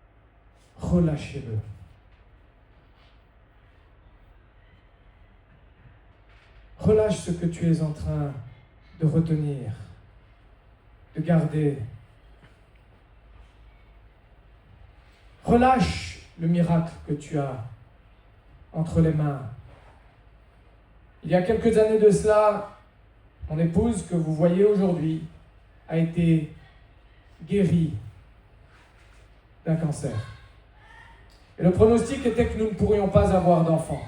« relâchez-le ». Relâche ce que tu es en train de retenir, de garder. Relâche le miracle que tu as entre les mains. Il y a quelques années de cela, mon épouse, que vous voyez aujourd'hui, a été guérie d'un cancer. Et le pronostic était que nous ne pourrions pas avoir d'enfants.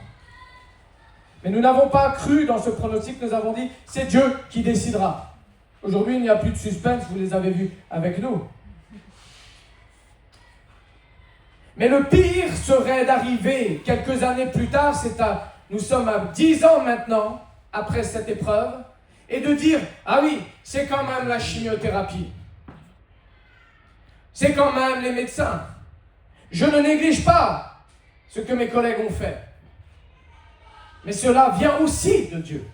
Mais nous n'avons pas cru dans ce pronostic, nous avons dit, c'est Dieu qui décidera. Aujourd'hui, il n'y a plus de suspense, vous les avez vus avec nous. Mais le pire serait d'arriver quelques années plus tard, nous sommes à 10 ans maintenant, après cette épreuve, et de dire, ah oui, c'est quand même la chimiothérapie. C'est quand même les médecins. Je ne néglige pas ce que mes collègues ont fait. Mais cela vient aussi de Dieu.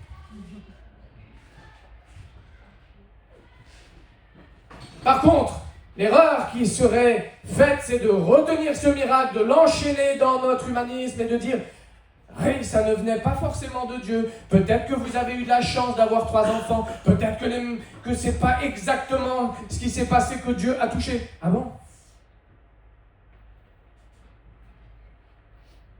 Par contre, l'erreur qui serait faite, c'est de retenir ce miracle, de l'enchaîner dans notre humanisme et de dire « Oui, ça ne venait pas forcément de Dieu. Peut-être que vous avez eu de la chance d'avoir 3 enfants. Peut-être que ce n'est pas exactement ce qui s'est passé que Dieu a touché. » Ah bon?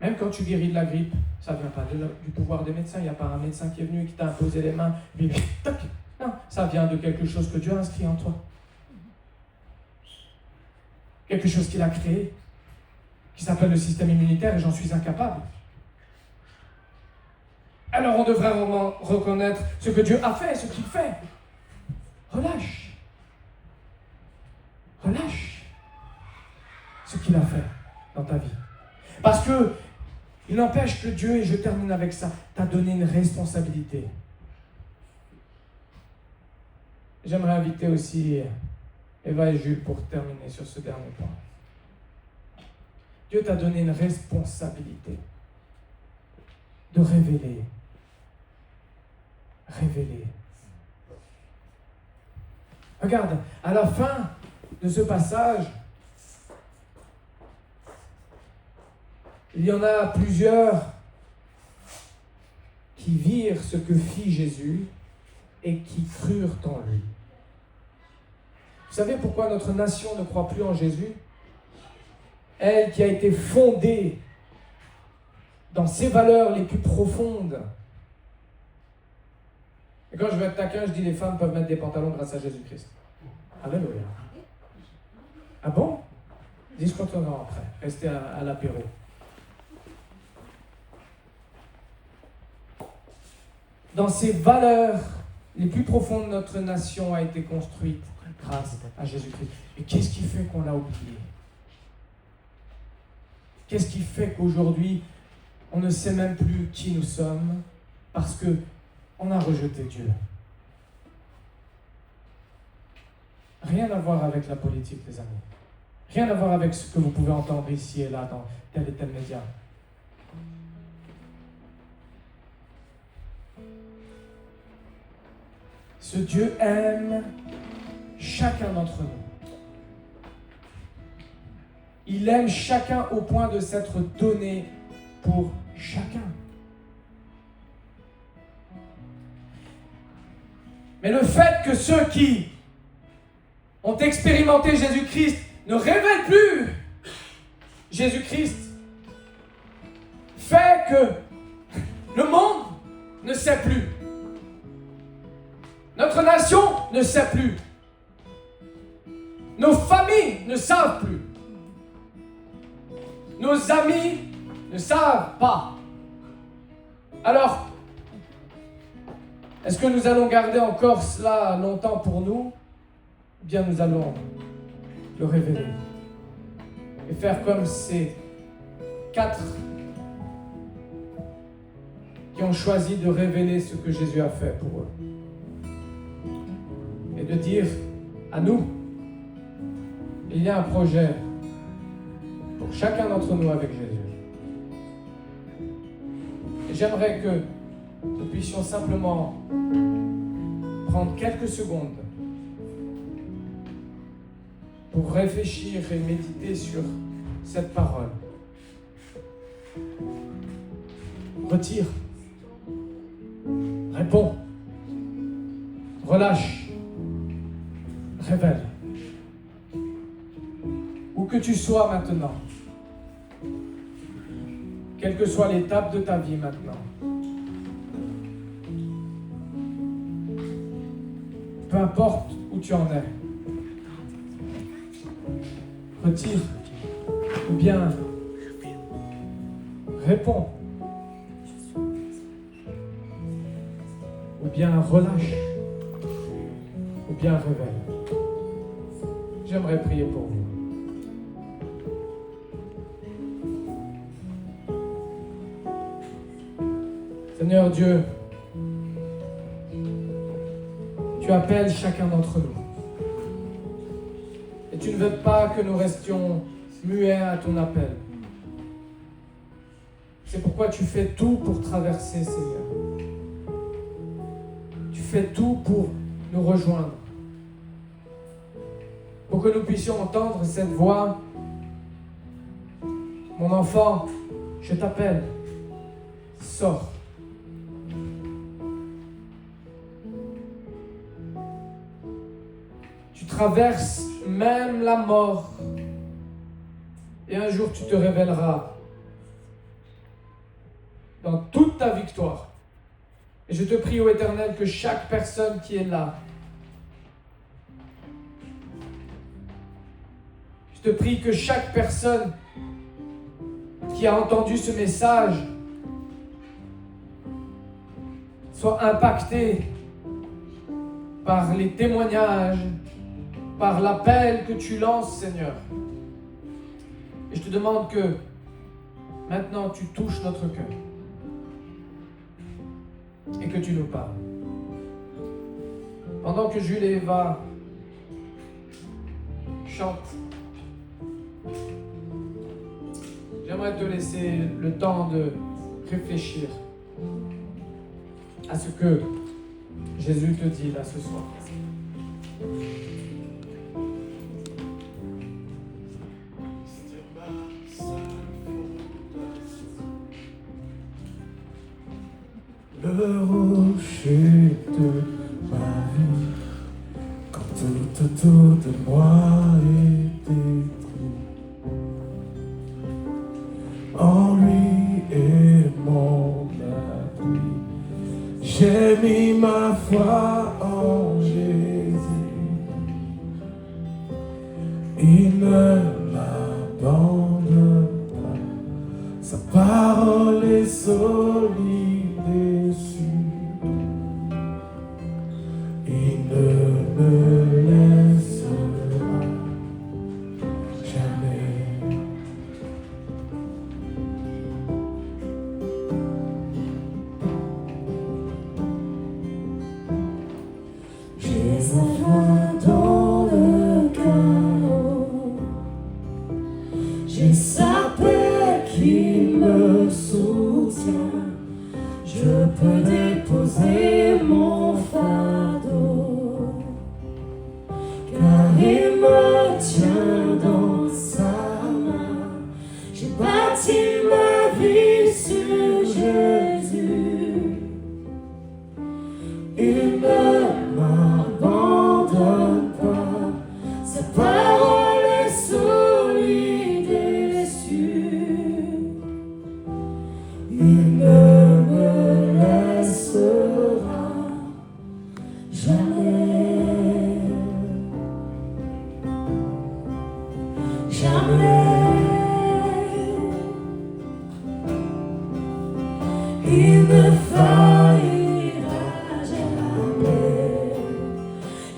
Même quand tu guéris de la grippe, ça ne vient pas du pouvoir des médecins. Il n'y a pas un médecin qui est venu et qui t'a imposé les mains. Puis, toc. Non, ça vient de quelque chose que Dieu a inscrit en toi. Quelque chose qu'il a créé, qui s'appelle le système immunitaire, et j'en suis incapable. Alors on devrait vraiment reconnaître ce que Dieu a fait, ce qu'il fait. Relâche. Relâche ce qu'il a fait dans ta vie. Parce que il n'empêche que Dieu, et je termine avec ça, t'a donné une responsabilité. J'aimerais inviter aussi Eva et Jules pour terminer sur ce dernier point. Dieu t'a donné une responsabilité de révéler. Révéler. Regarde, à la fin de ce passage, il y en a plusieurs qui virent ce que fit Jésus et qui crurent en lui. Vous savez pourquoi notre nation ne croit plus en Jésus? Elle qui a été fondée dans ses valeurs les plus profondes. Et quand je vais être taquin, je dis les femmes peuvent mettre des pantalons grâce à Jésus-Christ. Alléluia. Ah bon? Discutons après. Restez à l'apéro. Dans ces valeurs les plus profondes, notre nation a été construite grâce à Jésus-Christ. Et qu'est-ce qui fait qu'on l'a oublié? Qu'est-ce qui fait qu'aujourd'hui, on ne sait même plus qui nous sommes parce qu'on a rejeté Dieu? Rien à voir avec la politique, les amis. Rien à voir avec ce que vous pouvez entendre ici et là dans tel et tel média. Ce Dieu aime chacun d'entre nous. Il aime chacun au point de s'être donné pour chacun. Mais le fait que ceux qui ont expérimenté Jésus-Christ ne révèlent plus Jésus-Christ fait que le monde ne sait plus. Notre nation ne sait plus. Nos familles ne savent plus. Nos amis ne savent pas. Alors, est-ce que nous allons garder encore cela longtemps pour nous? Eh bien, nous allons le révéler. Et faire comme ces 4 qui ont choisi de révéler ce que Jésus a fait pour eux. Et de dire à nous, il y a un projet pour chacun d'entre nous avec Jésus. Et j'aimerais que nous puissions simplement prendre quelques secondes pour réfléchir et méditer sur cette parole. Retire, réponds, relâche, révèle. Où que tu sois maintenant, quelle que soit l'étape de ta vie maintenant, peu importe où tu en es, retire ou bien réponds. bien relâche, ou bien révèle. J'aimerais prier pour vous. Seigneur Dieu, tu appelles chacun d'entre nous. Et tu ne veux pas que nous restions muets à ton appel. C'est pourquoi tu fais tout pour traverser, Seigneur. Tu fais tout pour nous rejoindre. Pour que nous puissions entendre cette voix. Mon enfant, je t'appelle. Sors. Tu traverses même la mort. Et un jour, tu te révéleras dans toute ta victoire. Et je te prie, ô Éternel, que chaque personne qui est là, je te prie que chaque personne qui a entendu ce message soit impactée par les témoignages, par l'appel que tu lances, Seigneur. Et je te demande que maintenant tu touches notre cœur et que tu nous parles. Pendant que Jules et Eva chantent, j'aimerais te laisser le temps de réfléchir à ce que Jésus te dit là ce soir. Le rocher de ma vie, quand tout autour de moi est détruit, en lui est mon abri. J'ai mis ma foi en Jésus, il ne m'abandonne pas, sa parole est solide. Il ne me laissera jamais. J'ai sa joie dans le chaos, j'ai sa paix qui me soutient. Je peux déposer mon fardeau, car il me tient dans sa main. J'ai bâti ma vie sur Jésus. Il ne m'abandonne pas, sa parole est solide et sûre. Il ne me laissera jamais, jamais. Il ne faillira jamais,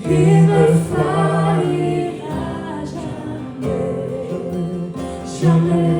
il ne faillira jamais, jamais.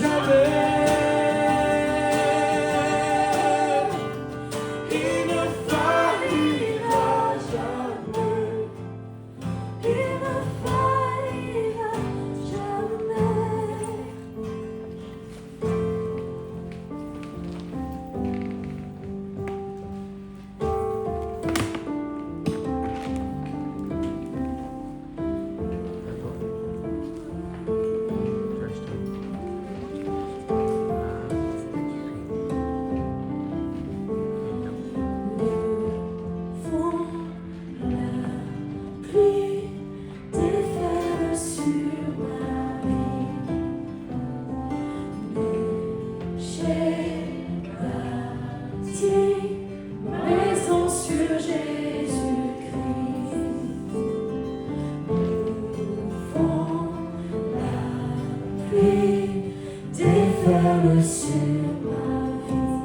jamais. Il ne faillira jamais. Il ne faillira jamais. Vent, la pluie déferle sur ma vie. Mais j'ai bâti ma maison sur Jésus-Christ. Le vent, la pluie déferle sur ma vie.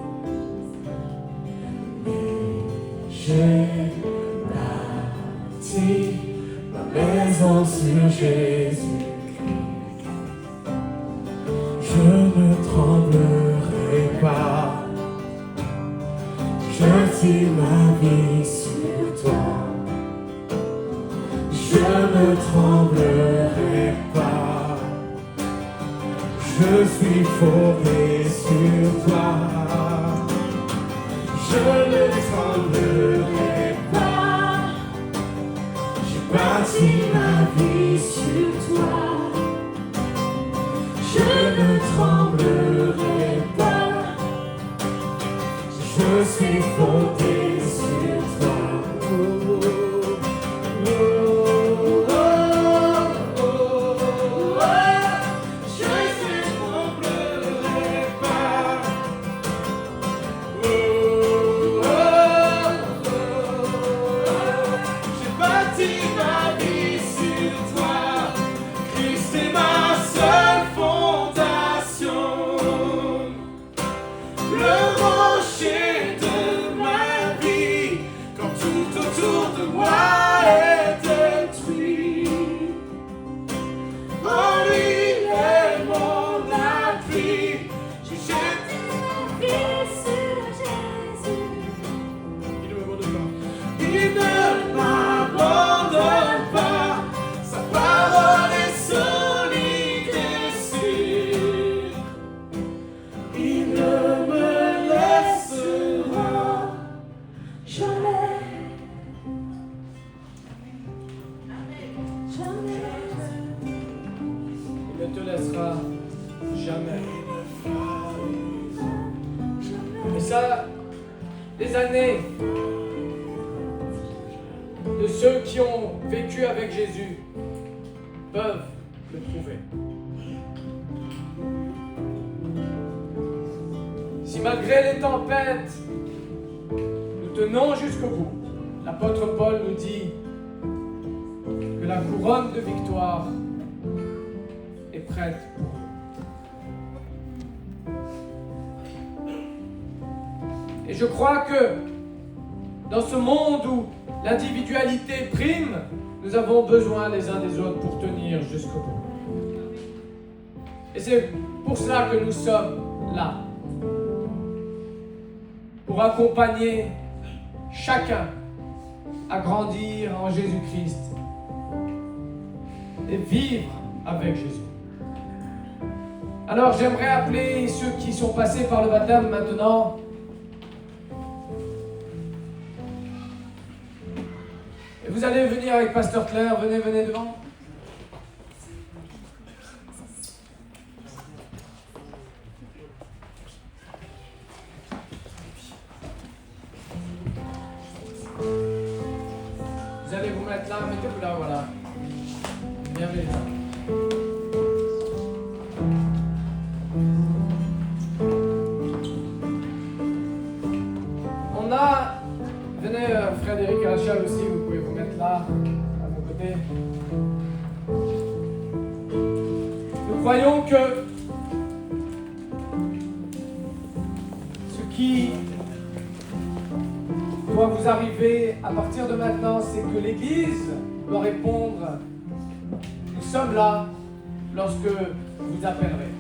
J'ai bâti ma maison sur Jésus-Christ. Je ne tremblerai pas. Je tire ma vie sur toi. Je ne tremblerai pas. Je suis fondé sur toi. Je ne tremblerai pas. J'ai bâti ma vie sur toi. Je ne tremblerai pas. Je suis fondé sur toi. Oh, oh, oh, oh, oh, oh. Je ne tremblerai pas. J'ai bâti ma vie sur toi. Christ est ma seule fondation. Le rocher de ma vie, quand tout autour de moi est détruit. En lui est mon appui. J'ai jeté ma vie sur Jésus. Il ne m'abandonne pas. Sa parole est solide et sûre. Il ne me laissera Jamais. Jamais. Il ne te laissera jamais. Et ça, les années de ceux qui ont vécu avec Jésus peuvent le prouver. Si malgré les tempêtes, nous tenons jusqu'au bout, l'apôtre Paul nous dit que la couronne de victoire est prête pour nous. Et je crois que dans ce monde où l'individualité prime, nous avons besoin les uns des autres pour tenir jusqu'au bout. Et c'est pour cela que nous sommes là. Pour accompagner chacun à grandir en Jésus-Christ et vivre avec Jésus. Alors j'aimerais appeler ceux qui sont passés par le baptême maintenant. Et vous allez venir avec Pasteur Claire, venez devant. Vous allez vous mettre là, mettez-vous là, voilà. Bienvenue. On a... Venez, Frédéric et Rachel aussi, vous pouvez vous mettre là, à mon côté. Nous croyons que ce qui doit vous arriver à partir de maintenant, c'est que l'Église doit répondre: nous sommes là lorsque vous appellerez.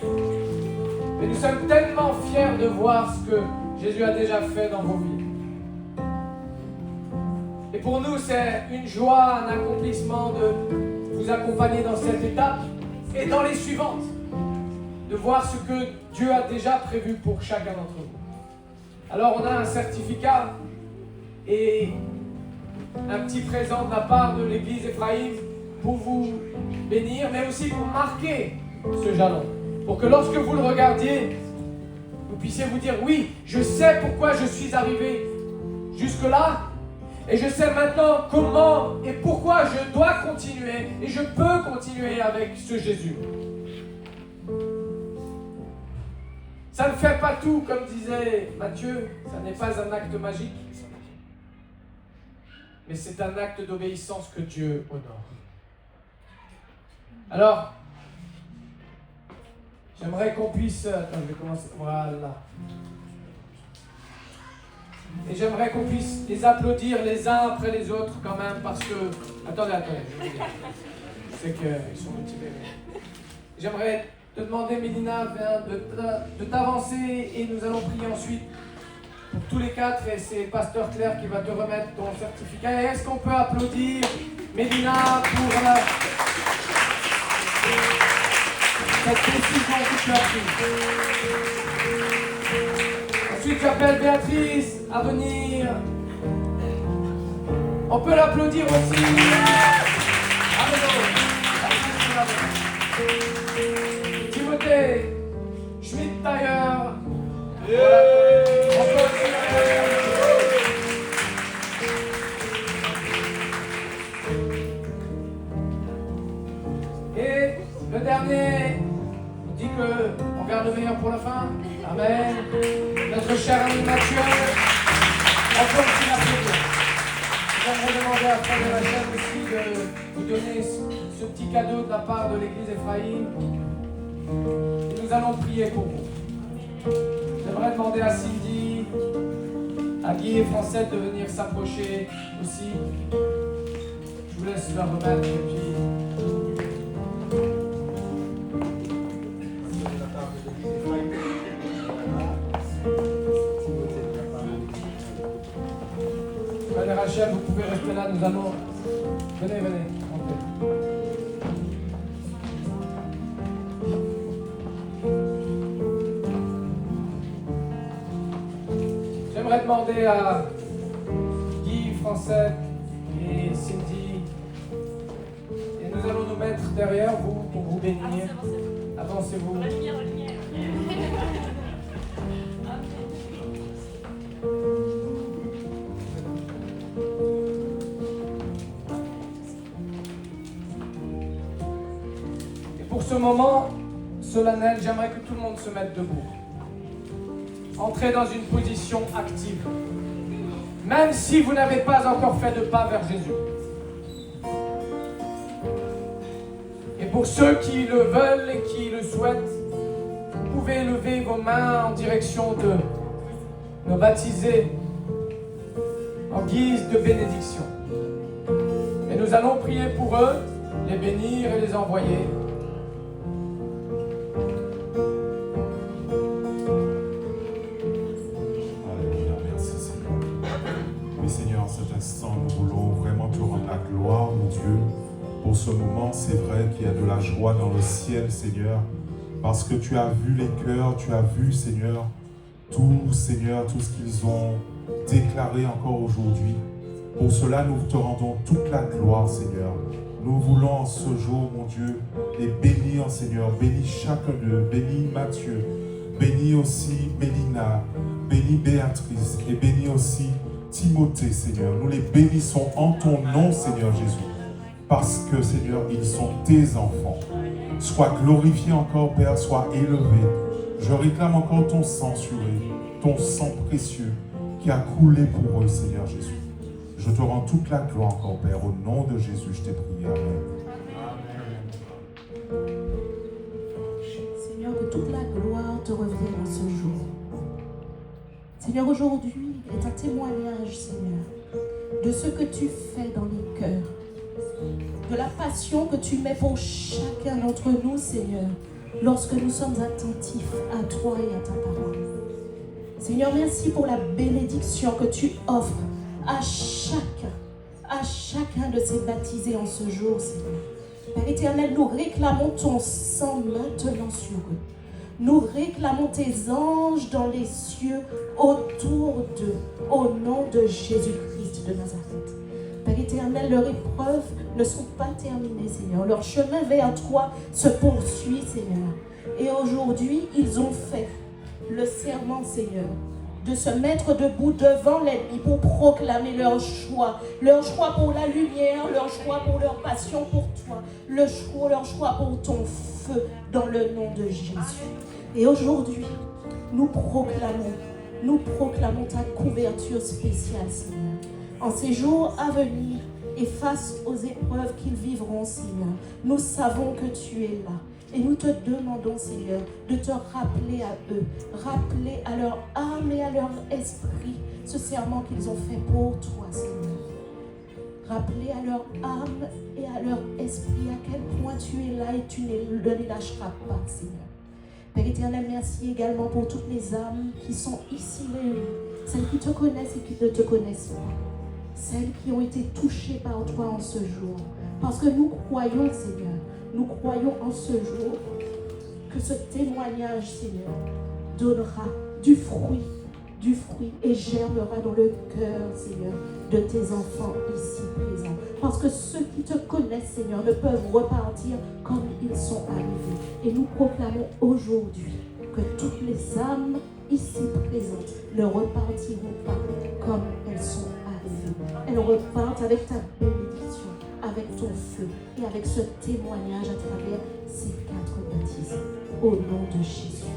Mais nous sommes tellement fiers de voir ce que Jésus a déjà fait dans vos vies. Et pour nous, c'est une joie, un accomplissement de vous accompagner dans cette étape et dans les suivantes. De voir ce que Dieu a déjà prévu pour chacun d'entre vous. Alors on a un certificat et un petit présent de la part de l'église Ephraïm pour vous bénir, mais aussi pour marquer ce jalon. Pour que lorsque vous le regardiez, vous puissiez vous dire, oui, je sais pourquoi je suis arrivé jusque-là, et je sais maintenant comment et pourquoi je dois continuer, et je peux continuer avec ce Jésus. Ça ne fait pas tout, comme disait Matthieu, ça n'est pas un acte magique, mais c'est un acte d'obéissance que Dieu honore. Alors, j'aimerais qu'on puisse... Attends, je vais commencer. Voilà. Et j'aimerais qu'on puisse les applaudir les uns après les autres quand même, parce que... Attendez. Je sais qu'ils sont motivés. Mais... J'aimerais te demander, Mélina, de t'avancer et nous allons prier ensuite pour tous les quatre. Et c'est Pasteur Claire qui va te remettre ton certificat. Et est-ce qu'on peut applaudir Mélina pour cette décision que tu as prise? Ensuite, j'appelle Béatrice à venir. On peut l'applaudir aussi. Timothée Schmidt-Tailleur. On peut aussi et le dernier, on dit qu'on garde le meilleur pour la fin. Amen. Notre cher ami Mathieu, on peut aussi l'applaudir. J'aimerais demander à Frère Rachel aussi de vous donner ce petit cadeau de la part de l'église Ephraïm. Et nous allons prier pour vous. J'aimerais demander à Cindy, à Guy et Francette de venir s'approcher aussi. Je vous laisse leur remettre et puis... Rachel, vous pouvez rester là, nous allons... Venez, entrez. J'aimerais demander à Guy, Francette et Cindy, et nous allons nous mettre derrière vous pour vous bénir. Avancez-vous. Ce moment solennel, j'aimerais que tout le monde se mette debout. Entrez dans une position active. Même si vous n'avez pas encore fait de pas vers Jésus. Et pour ceux qui le veulent et qui le souhaitent, vous pouvez lever vos mains en direction de nos baptisés en guise de bénédiction. Et nous allons prier pour eux, les bénir et les envoyer. Nous voulons vraiment te rendre la gloire, mon Dieu, pour ce moment. C'est vrai qu'il y a de la joie dans le ciel, Seigneur, parce que tu as vu les cœurs, tu as vu, Seigneur, tout, Seigneur, tout ce qu'ils ont déclaré encore aujourd'hui. Pour cela, nous te rendons toute la gloire, Seigneur. Nous voulons en ce jour, mon Dieu, les bénir, Seigneur. Bénis chacun d'eux, bénis Mathieu, bénis aussi Mélina, bénis Béatrice et bénis aussi Timothée, Seigneur. Nous les bénissons en ton nom, Seigneur Jésus, parce que, Seigneur, ils sont tes enfants. Sois glorifié encore, Père, sois élevé. Je réclame encore ton sang sur eux, ton sang précieux qui a coulé pour eux, Seigneur Jésus. Je te rends toute la gloire encore, Père, au nom de Jésus, je t'ai prié. Amen. Seigneur, que toute la gloire te revienne en ce jour. Seigneur, aujourd'hui est un témoignage, Seigneur, de ce que tu fais dans les cœurs, de la passion que tu mets pour chacun d'entre nous, Seigneur, lorsque nous sommes attentifs à toi et à ta parole. Seigneur, merci pour la bénédiction que tu offres à chacun de ces baptisés en ce jour, Seigneur. Père éternel, nous réclamons ton sang maintenant sur eux. Nous réclamons tes anges dans les cieux autour d'eux, au nom de Jésus-Christ de Nazareth. Père éternel, leurs épreuves ne sont pas terminées, Seigneur. Leur chemin vers toi se poursuit, Seigneur. Et aujourd'hui, ils ont fait le serment, Seigneur, de se mettre debout devant l'ennemi pour proclamer leur choix pour la lumière, leur choix pour leur passion pour toi, leur choix pour ton feu dans le nom de Jésus. Et aujourd'hui, nous proclamons ta couverture spéciale, Seigneur, en ces jours à venir et face aux épreuves qu'ils vivront, Seigneur. Nous savons que tu es là. Et nous te demandons, Seigneur, de te rappeler à eux, rappeler à leur âme et à leur esprit ce serment qu'ils ont fait pour toi, Seigneur. Rappeler à leur âme et à leur esprit à quel point tu es là et tu ne les lâcheras pas, Seigneur. Père éternel, merci également pour toutes les âmes qui sont ici réunies, celles qui te connaissent et qui ne te connaissent pas, celles qui ont été touchées par toi en ce jour. Parce que nous croyons, Seigneur, nous croyons en ce jour que ce témoignage, Seigneur, donnera du fruit et germera dans le cœur, Seigneur, de tes enfants ici présents. Parce que ceux qui te connaissent, Seigneur, ne peuvent repartir comme ils sont arrivés. Et nous proclamons aujourd'hui que toutes les âmes ici présentes ne repartiront pas comme elles sont arrivées. Elles repartent avec ta bénédiction, avec ton feu et avec ce témoignage à travers ces 4 baptêmes. Au nom de Jésus.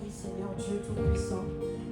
Oui, Seigneur Dieu Tout-Puissant,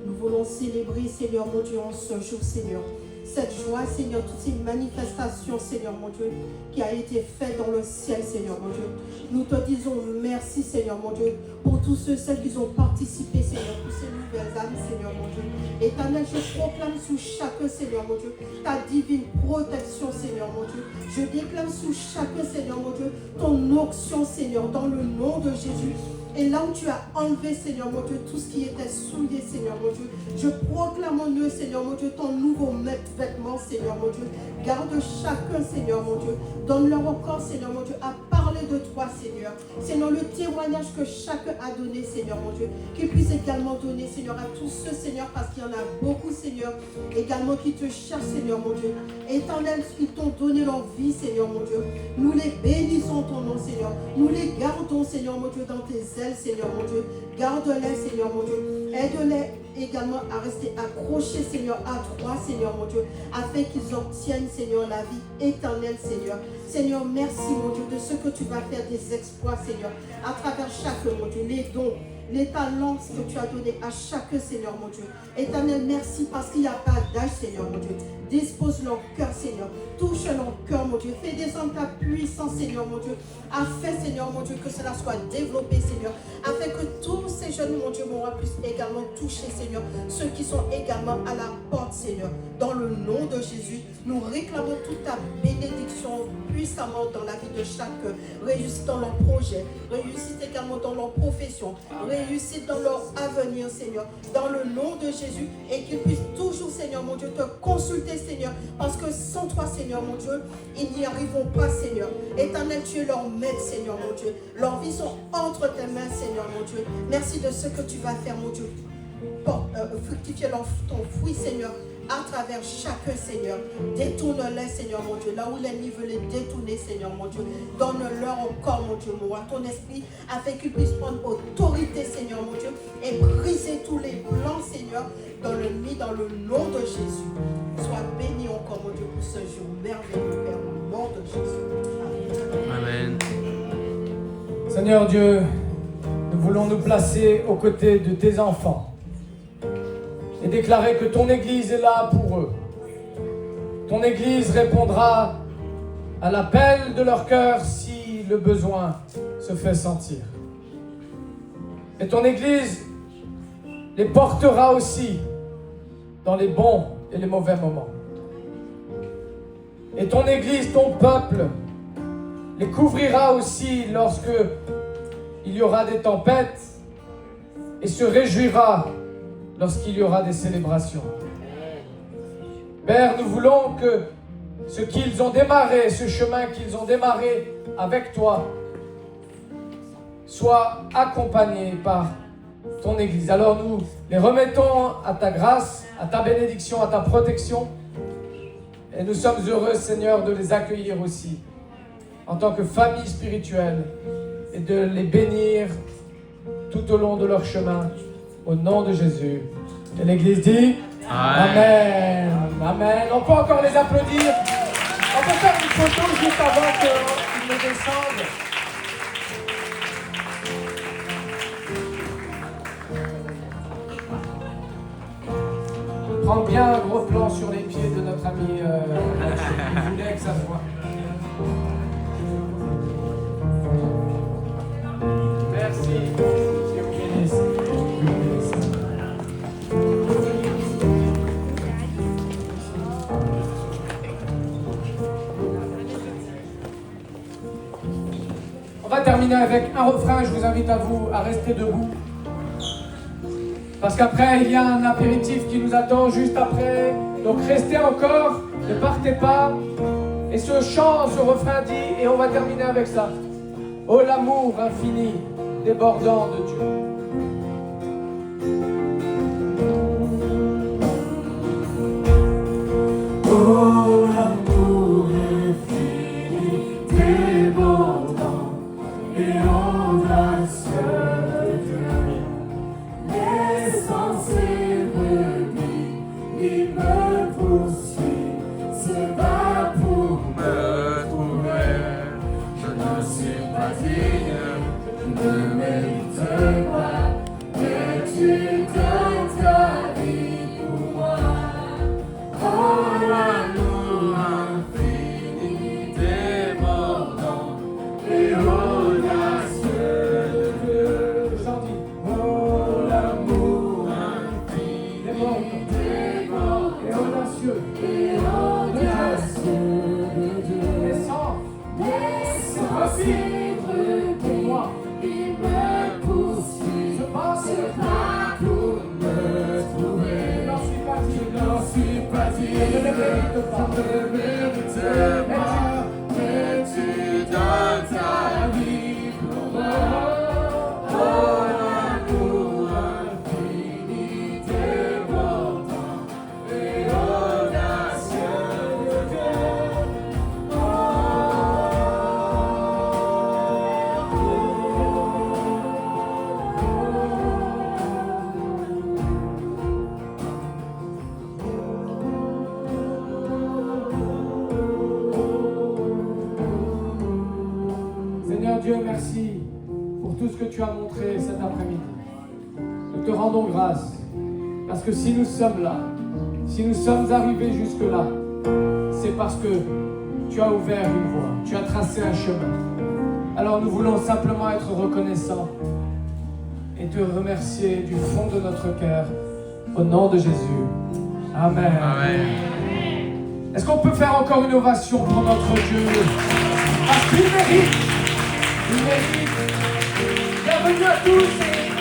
nous voulons célébrer, Seigneur mon Dieu, en ce jour, Seigneur. Cette joie, Seigneur, toutes ces manifestations, Seigneur mon Dieu, qui a été faite dans le ciel, Seigneur mon Dieu. Nous te disons merci, Seigneur mon Dieu, pour tous ceux, celles qui ont participé, Seigneur, pour ces nouvelles âmes, Seigneur mon Dieu. Éternel, je proclame sous chacun, Seigneur mon Dieu, ta divine protection, Seigneur mon Dieu. Je déclame sous chacun, Seigneur mon Dieu, ton onction, Seigneur, dans le nom de Jésus. Et là où tu as enlevé, Seigneur mon Dieu, tout ce qui était souillé, Seigneur mon Dieu, je proclame en eux, Seigneur mon Dieu, ton nouveau vêtement, Seigneur mon Dieu. Garde chacun, Seigneur mon Dieu. Donne-leur encore, Seigneur mon Dieu, à parler de toi, Seigneur. Seigneur, le témoignage que chacun a donné, Seigneur mon Dieu, qu'il puisse également donner, Seigneur, à tous ceux, Seigneur, parce qu'il y en a beaucoup, Seigneur, également qui te cherchent, Seigneur mon Dieu. Éternel, ils t'ont donné leur vie, Seigneur mon Dieu. Nous les bénissons ton nom, Seigneur. Nous les gardons, Seigneur mon Dieu, dans tes ailes, Seigneur mon Dieu. Garde-les, Seigneur mon Dieu. Aide-les également à rester accrochés, Seigneur, à toi, Seigneur mon Dieu, afin qu'ils obtiennent, Seigneur, la vie éternelle, Seigneur. Seigneur, merci, mon Dieu, de ce que tu vas faire, des exploits, Seigneur, à travers chacun, mon Dieu, les dons, les talents que tu as donnés à chacun, Seigneur, mon Dieu. Éternel, merci parce qu'il n'y a pas d'âge, Seigneur, mon Dieu. Dispose leur cœur, Seigneur. Touche leur cœur, mon Dieu. Fais descendre ta puissance, Seigneur, mon Dieu. Afin, Seigneur, mon Dieu, que cela soit développé, Seigneur. Afin que tous ces jeunes, mon Dieu, mon roi, puissent également toucher, Seigneur, ceux qui sont également à la porte, Seigneur. Dans le nom de Jésus, nous réclamons toute ta bénédiction puissamment dans la vie de chacun. Réussite dans leur projet, réussite également dans leur profession, réussite dans leur avenir, Seigneur. Dans le nom de Jésus, et qu'ils puissent toujours, Seigneur, mon Dieu, te consulter, Seigneur, parce que sans toi, Seigneur, mon Dieu, ils n'y arriveront pas, Seigneur. Éternel, tu es leur maître, Seigneur, mon Dieu. Leurs vies sont entre tes mains, Seigneur, mon Dieu. Merci de ce que tu vas faire, mon Dieu. Pour fructifier ton fruit, Seigneur, à travers chacun, Seigneur. Détourne-les, Seigneur, mon Dieu. Là où l'ennemi veut les détourner, Seigneur, mon Dieu. Donne-leur encore, mon Dieu, mon roi, ton esprit, afin qu'ils puissent prendre autorité, Seigneur, mon Dieu, et briser tous les plans, Seigneur, dans le nom de Jésus. Sois béni encore, mon Dieu, pour ce jour merveilleux, Père, au nom de Jésus. Amen. Seigneur Dieu, nous voulons nous placer aux côtés de tes enfants et déclarer que ton Église est là pour eux. Ton Église répondra à l'appel de leur cœur si le besoin se fait sentir. Et ton Église les portera aussi dans les bons et les mauvais moments. Et ton Église, ton peuple, les couvrira aussi lorsque il y aura des tempêtes et se réjouira lorsqu'il y aura des célébrations. Père, nous voulons que ce qu'ils ont démarré, ce chemin qu'ils ont démarré avec toi, soit accompagné par ton Église. Alors nous les remettons à ta grâce, à ta bénédiction, à ta protection. Et nous sommes heureux, Seigneur, de les accueillir aussi en tant que famille spirituelle et de les bénir tout au long de leur chemin. Au nom de Jésus. Et l'Église dit Amen. Amen. On peut encore les applaudir. On peut faire une photo juste avant qu'ils ne descendent. Prends bien un gros plan sur les pieds de notre ami Mathieu. Il voulait que ça se voit. Merci. Dieu vous bénisse. Dieu vous bénisse. On va terminer avec un refrain. Je vous invite à rester debout. Parce qu'après, il y a un apéritif qui nous attend juste après. Donc restez encore, ne partez pas. Et ce chant, ce refrain dit, et on va terminer avec ça. Oh l'amour infini, débordant de Dieu. Oh l'amour infini, débordant et audacieux de Dieu. Laissant ses brebis, il me poursuit, se bat pour me trouver. Je ne suis pas digne, je ne mérite pas, mais tu donnes ta vie pour moi. Oh l'amour infini, débordant et audacieux de Dieu. Oh l'amour infini, débordant et audacieux de Dieu. Laissant ses brebis, moi. Il me poursuit, se bat pour me trouver. Je n'en suis pas digne, je ne mérite pas, mais tu donnes ta vie pour moi. Oh l'amour infini, débordant et audacieux de Dieu. Seigneur Dieu, merci pour tout ce que tu as montré cet après-midi. Nous te rendons grâce parce que si nous sommes là, si nous sommes arrivés jusque-là, c'est parce que tu as ouvert une voie, tu as tracé un chemin. Alors nous voulons simplement être reconnaissants et te remercier du fond de notre cœur au nom de Jésus. Amen. Amen. Est-ce qu'on peut faire encore une ovation pour notre Dieu? Parce qu'il mérite. Il mérite. Bienvenue à tous et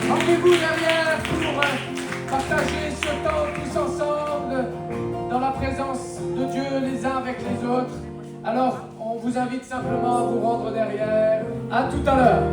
rendez-vous derrière pour partager ce temps tous ensemble dans la présence de Dieu les uns avec les autres. Alors, on vous invite simplement à vous rendre derrière. À tout à l'heure.